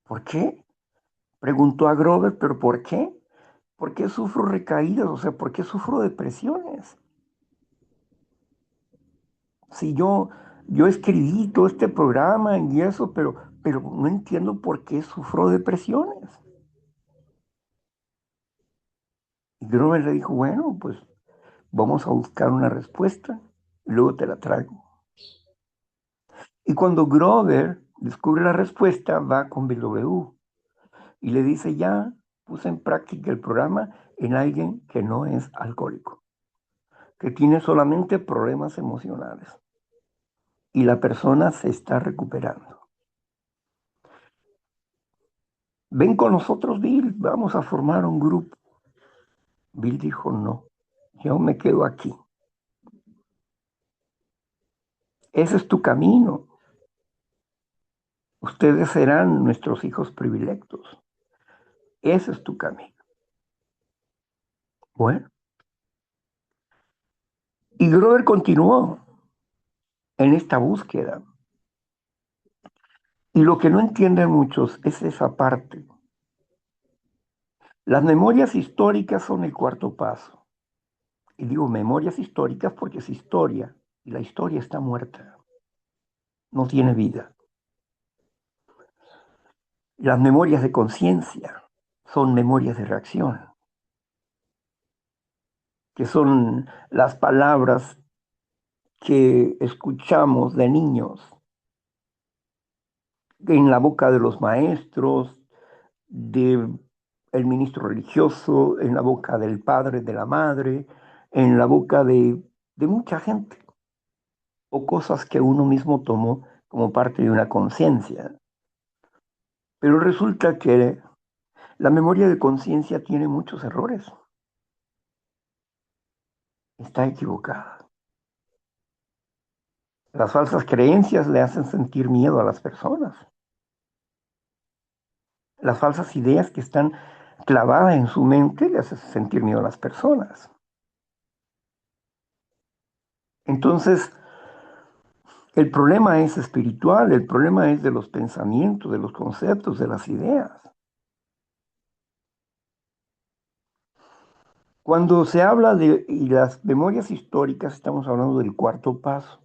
¿Por qué? Preguntó a Grover, ¿pero por qué? ¿Por qué sufro recaídas? O sea, ¿por qué sufro depresiones? Si yo escribí todo este programa y eso, pero no entiendo por qué sufro depresiones. Y Grover le dijo, bueno, pues vamos a buscar una respuesta y luego te la traigo. Y cuando Grover descubre la respuesta, va con Bill W. y le dice, ya puse en práctica el programa en alguien que no es alcohólico, que tiene solamente problemas emocionales y la persona se está recuperando. Ven con nosotros, Bill, vamos a formar un grupo. Bill dijo, no, yo me quedo aquí. Ese es tu camino. Ustedes serán nuestros hijos predilectos. Ese es tu camino. Bueno, y Grover continuó en esta búsqueda. Y lo que no entienden muchos es esa parte. Las memorias históricas son el cuarto paso. Y digo memorias históricas porque es historia. Y la historia está muerta. No tiene vida. Las memorias de conciencia son memorias de reacción, que son las palabras que escuchamos de niños en la boca de los maestros, de el ministro religioso, en la boca del padre, de la madre, en la boca de mucha gente, o cosas que uno mismo tomó como parte de una conciencia. Pero resulta que la memoria de conciencia tiene muchos errores. Está equivocada. Las falsas creencias le hacen sentir miedo a las personas. Las falsas ideas que están clavadas en su mente le hacen sentir miedo a las personas. Entonces, el problema es espiritual, el problema es de los pensamientos, de los conceptos, de las ideas. Cuando se habla de y las memorias históricas, estamos hablando del cuarto paso,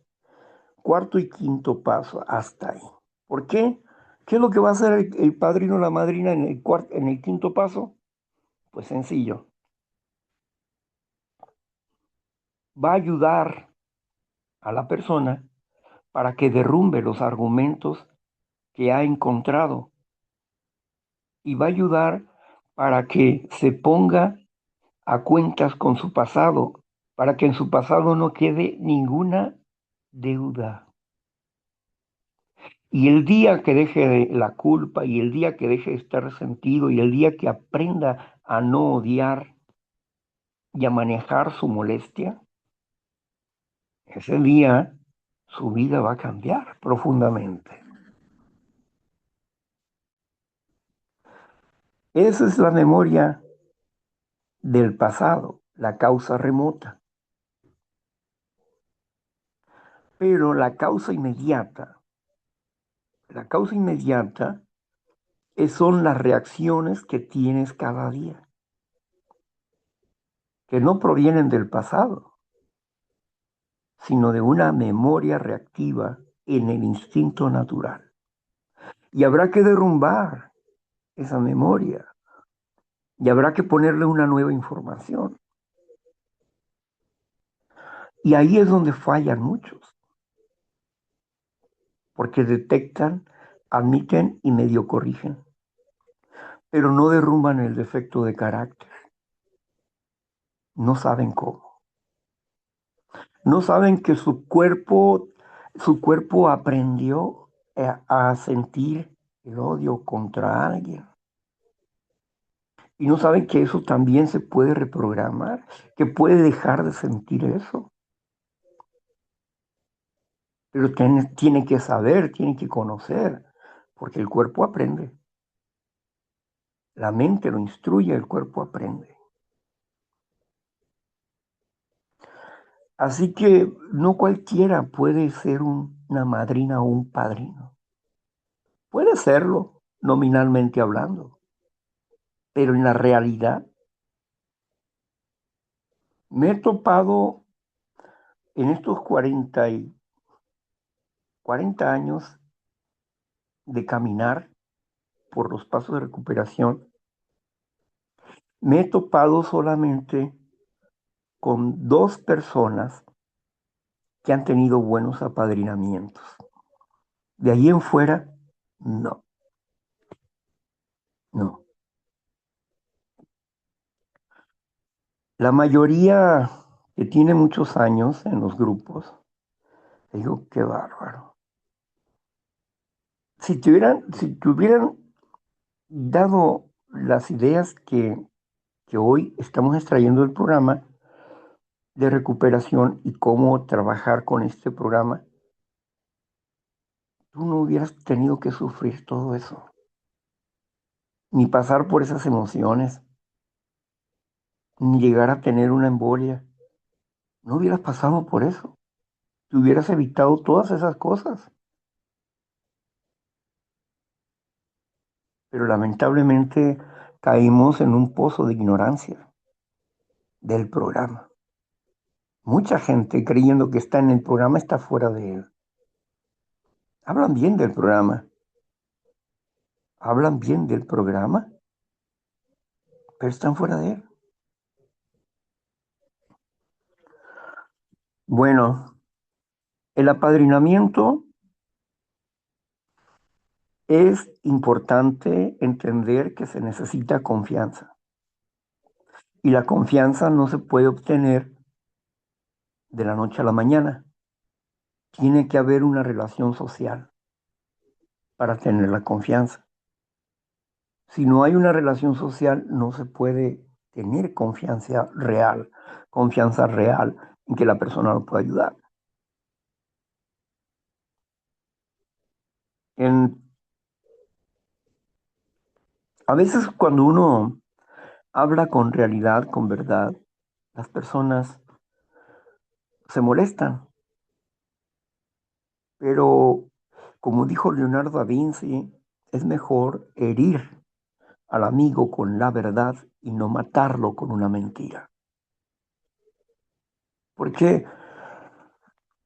cuarto y quinto paso, hasta ahí. ¿Por qué? ¿Qué es lo que va a hacer el padrino o la madrina en el quinto paso? Pues sencillo, va a ayudar a la persona para que derrumbe los argumentos que ha encontrado y va a ayudar para que se ponga a cuentas con su pasado, para que en su pasado no quede ninguna deuda. Y el día que deje la culpa y el día que deje de estar resentido y el día que aprenda a no odiar y a manejar su molestia, ese día su vida va a cambiar profundamente. Esa es la memoria del pasado, la causa remota. Pero la causa inmediata son las reacciones que tienes cada día, que no provienen del pasado, sino de una memoria reactiva en el instinto natural. Y habrá que derrumbar esa memoria y habrá que ponerle una nueva información. Y ahí es donde fallan muchos, porque detectan, admiten y medio corrigen, pero no derrumban el defecto de carácter. No saben cómo. No saben que su cuerpo aprendió a sentir el odio contra alguien. Y no saben que eso también se puede reprogramar, que puede dejar de sentir eso. Pero tiene que saber, tiene que conocer, porque el cuerpo aprende. La mente lo instruye, el cuerpo aprende. Así que no cualquiera puede ser una madrina o un padrino. Puede serlo, nominalmente hablando, pero en la realidad me he topado en estos 40 años de caminar por los pasos de recuperación, me he topado solamente con 2 personas que han tenido buenos apadrinamientos. De ahí en fuera, no, no. La mayoría que tiene muchos años en los grupos, digo, qué bárbaro. Si te hubieran dado las ideas que hoy estamos extrayendo del programa de recuperación y cómo trabajar con este programa, tú no hubieras tenido que sufrir todo eso, ni pasar por esas emociones, ni llegar a tener una embolia. No hubieras pasado por eso. Te hubieras evitado todas esas cosas. Pero lamentablemente caímos en un pozo de ignorancia del programa. Mucha gente creyendo que está en el programa está fuera de él. Hablan bien del programa, hablan bien del programa, pero están fuera de él. Bueno, el apadrinamiento es importante entender que se necesita confianza. Y la confianza no se puede obtener de la noche a la mañana. Tiene que haber una relación social para tener la confianza. Si no hay una relación social, no se puede tener confianza real en que la persona lo pueda ayudar. En, a veces cuando uno habla con realidad, con verdad, las personas se molestan, pero como dijo Leonardo da Vinci, es mejor herir al amigo con la verdad y no matarlo con una mentira. Porque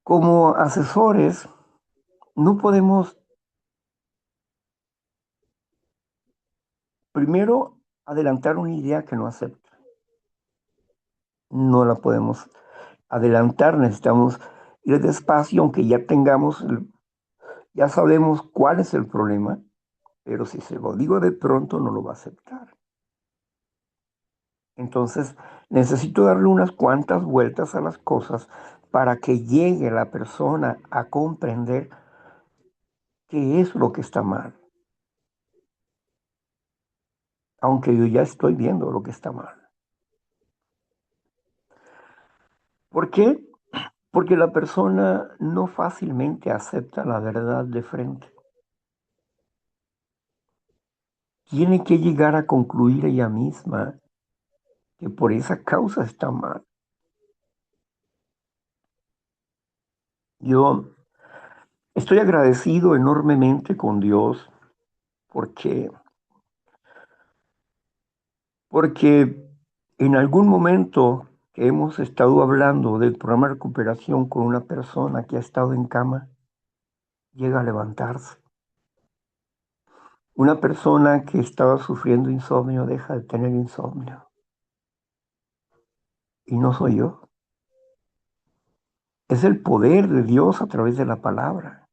como asesores no podemos primero adelantar una idea que no acepta. No la podemos adelantar, necesitamos ir despacio, aunque ya sabemos cuál es el problema, pero si se lo digo de pronto no lo va a aceptar. Entonces, necesito darle unas cuantas vueltas a las cosas para que llegue la persona a comprender qué es lo que está mal, aunque yo ya estoy viendo lo que está mal. ¿Por qué? Porque la persona no fácilmente acepta la verdad de frente. Tiene que llegar a concluir ella misma que por esa causa está mal. Yo estoy agradecido enormemente con Dios porque, porque en algún momento que hemos estado hablando del programa de recuperación con una persona que ha estado en cama, llega a levantarse. Una persona que estaba sufriendo insomnio deja de tener insomnio. Y no soy yo. Es el poder de Dios a través de la palabra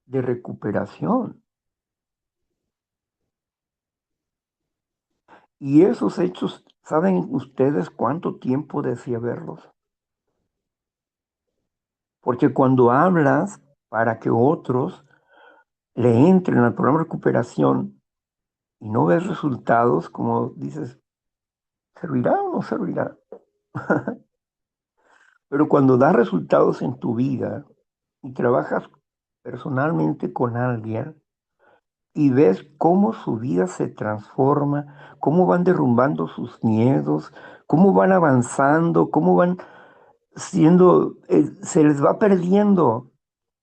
de recuperación. Y esos hechos, ¿saben ustedes cuánto tiempo decía verlos? Porque cuando hablas para que otros le entren al programa de recuperación y no ves resultados, como dices, ¿servirá o no servirá? Pero cuando da resultados en tu vida y trabajas personalmente con alguien y ves cómo su vida se transforma, cómo van derrumbando sus miedos, cómo van avanzando, cómo van siendo, se les va perdiendo,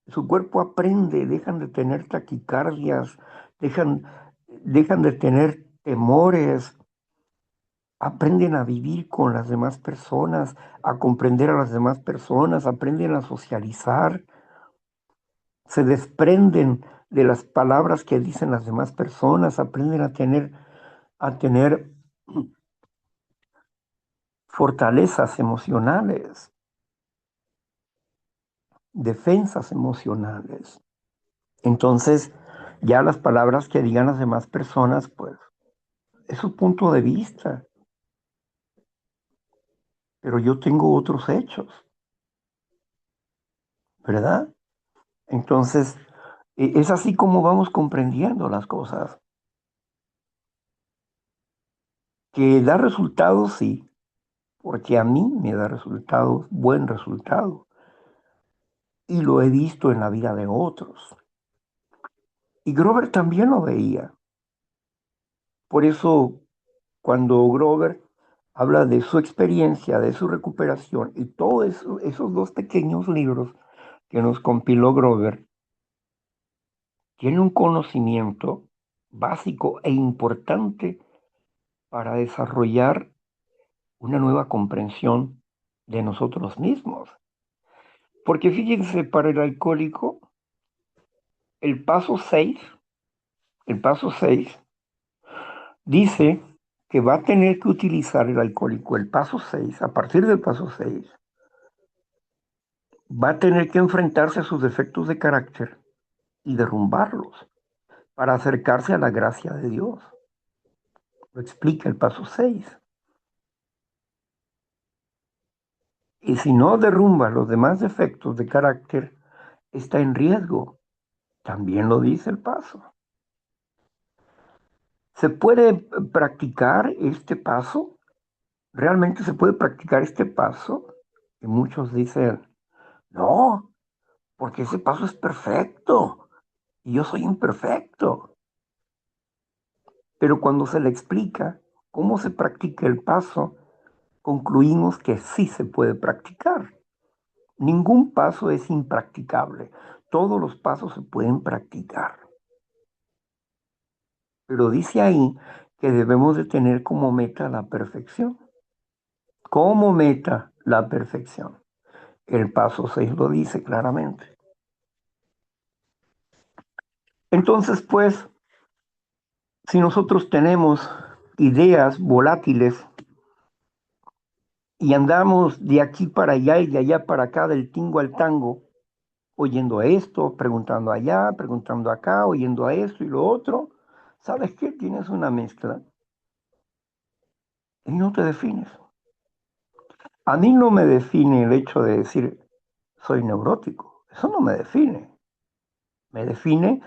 su cuerpo aprende, dejan de tener taquicardias, dejan, dejan de tener temores, aprenden a vivir con las demás personas, a comprender a las demás personas, aprenden a socializar, se desprenden de las palabras que dicen las demás personas, aprenden a tener fortalezas emocionales, defensas emocionales. Entonces, ya las palabras que digan las demás personas, pues, es su punto de vista, pero yo tengo otros hechos, ¿verdad? Entonces, es así como vamos comprendiendo las cosas. Que da resultados, sí, porque a mí me da resultados, buen resultado, y lo he visto en la vida de otros. Y Grover también lo veía. Por eso, cuando Grover habla de su experiencia, de su recuperación, y todos esos dos pequeños libros que nos compiló Grover, tiene un conocimiento básico e importante para desarrollar una nueva comprensión de nosotros mismos. Porque fíjense, para el alcohólico, el paso 6, el paso 6 dice que va a tener que utilizar el alcohólico, el paso 6, a partir del paso 6, va a tener que enfrentarse a sus defectos de carácter y derrumbarlos para acercarse a la gracia de Dios. Lo explica el paso 6. Y si no derrumba los demás defectos de carácter, está en riesgo. También lo dice el paso. ¿Se puede practicar este paso? ¿Realmente se puede practicar este paso? Y muchos dicen, no, porque ese paso es perfecto y yo soy imperfecto. Pero cuando se le explica cómo se practica el paso, concluimos que sí se puede practicar. Ningún paso es impracticable. Todos los pasos se pueden practicar. Pero dice ahí que debemos de tener como meta la perfección. Como meta la perfección. El paso 6 lo dice claramente. Entonces, pues, si nosotros tenemos ideas volátiles y andamos de aquí para allá y de allá para acá, del tingo al tango, oyendo esto, preguntando allá, preguntando acá, oyendo a esto y lo otro, ¿sabes qué? Tienes una mezcla y no te defines. A mí no me define el hecho de decir soy neurótico. Eso no me define. Me define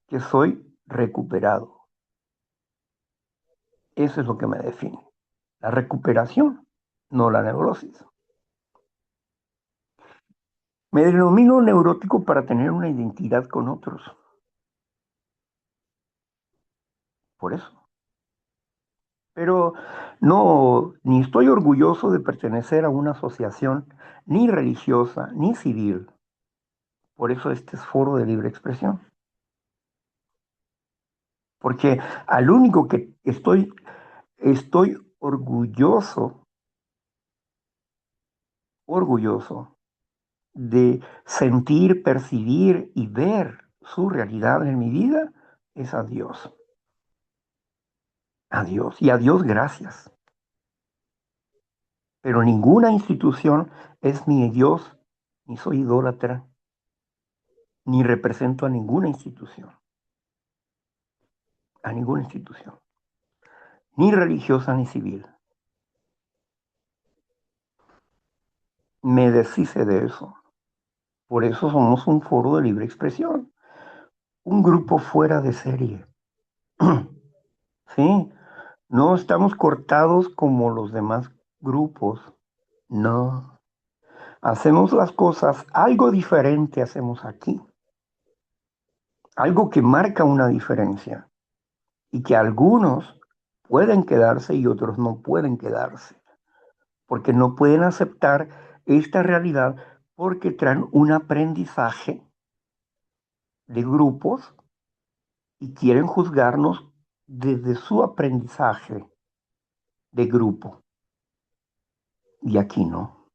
que soy recuperado. Eso es lo que me define. La recuperación, no la neurosis. Me denomino neurótico para tener una identidad con otros. Por eso. Pero no, ni estoy orgulloso de pertenecer a una asociación, ni religiosa, ni civil. Por eso este es foro de libre expresión. Porque al único que estoy orgulloso de sentir, percibir y ver su realidad en mi vida es a Dios. A Dios. Y a Dios gracias. Pero ninguna institución es mi Dios, ni soy idólatra, ni represento a ninguna institución, ni religiosa ni civil. Me deshice de eso. Por eso somos un foro de libre expresión, un grupo fuera de serie. Sí, no estamos cortados como los demás grupos. No, hacemos las cosas, algo diferente hacemos aquí, algo que marca una diferencia y que algunos pueden quedarse y otros no pueden quedarse, porque no pueden aceptar esta realidad porque traen un aprendizaje de grupos y quieren juzgarnos desde su aprendizaje de grupo. Y aquí no,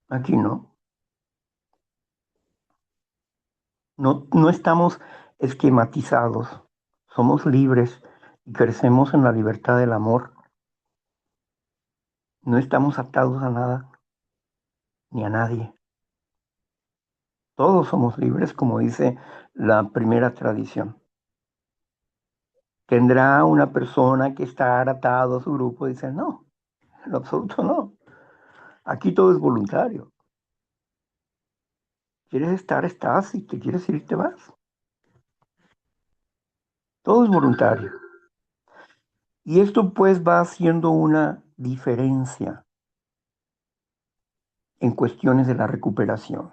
aquí no. No estamos esquematizados, somos libres y crecemos en la libertad del amor. No estamos atados a nada ni a nadie. Todos somos libres, como dice la primera tradición. Tendrá una persona que está atado a su grupo y dice, no, en lo absoluto no. Aquí todo es voluntario. ¿Quieres estar? Estás. Si te quieres ir, te vas. Todo es voluntario. Y esto pues va haciendo una diferencia en cuestiones de la recuperación.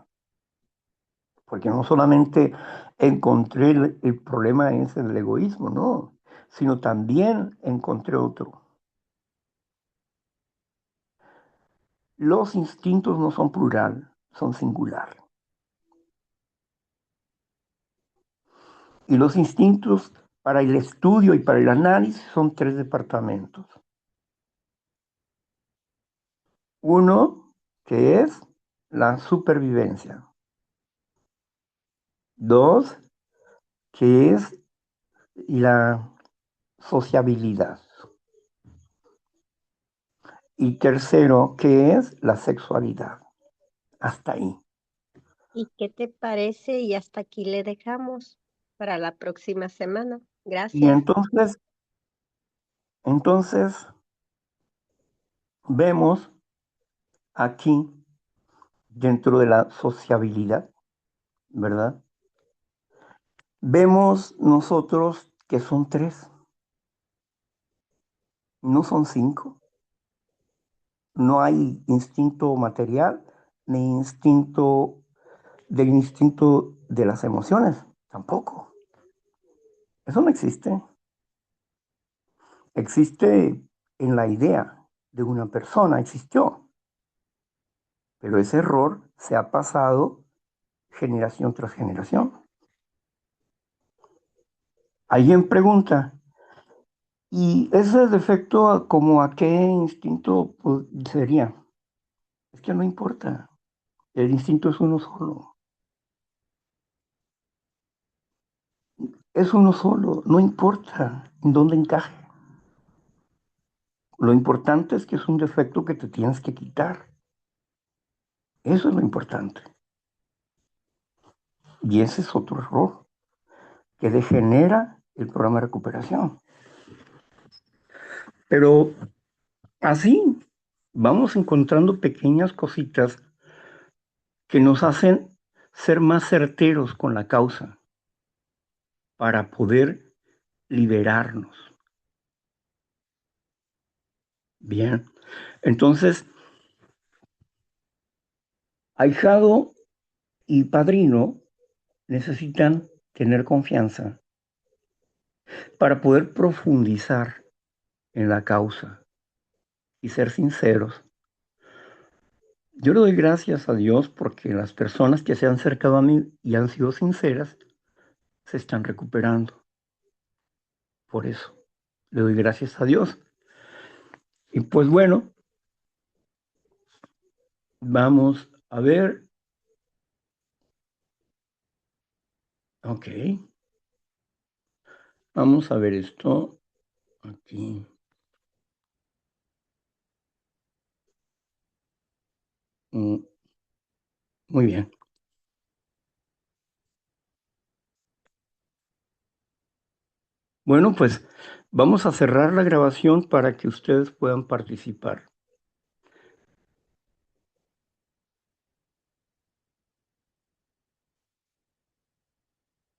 Porque no solamente encontré el problema ese del egoísmo, no, sino también encontré otro. Los instintos no son plural, son singular. Y los instintos para el estudio y para el análisis son tres departamentos. Uno, que es la supervivencia. Dos, que es la sociabilidad. Y tercero, que es la sexualidad. Hasta ahí. ¿Y qué te parece? Y hasta aquí le dejamos para la próxima semana. Y Gracias. entonces vemos aquí, dentro de la sociabilidad, ¿verdad? Vemos nosotros que son tres, no son cinco. No hay instinto material ni instinto de las emociones, tampoco. Eso no existe. Existe en la idea de una persona, existió, pero ese error se ha pasado generación tras generación. Alguien pregunta, ¿y ese defecto como a qué instinto pues, sería? Es que no importa, el instinto es uno solo. Es uno solo, no importa en dónde encaje. Lo importante es que es un defecto que te tienes que quitar. Eso es lo importante. Y ese es otro error que degenera el programa de recuperación. Pero así vamos encontrando pequeñas cositas que nos hacen ser más certeros con la causa para poder liberarnos. Bien, entonces Ahijado y padrino necesitan tener confianza para poder profundizar en la causa y ser sinceros. Yo le doy gracias a Dios porque las personas que se han acercado a mí y han sido sinceras se están recuperando. Por eso le doy gracias a Dios. Y pues bueno, vamos a ver. Ok, vamos a ver esto aquí. Mm, muy bien. Bueno, pues vamos a cerrar la grabación para que ustedes puedan participar.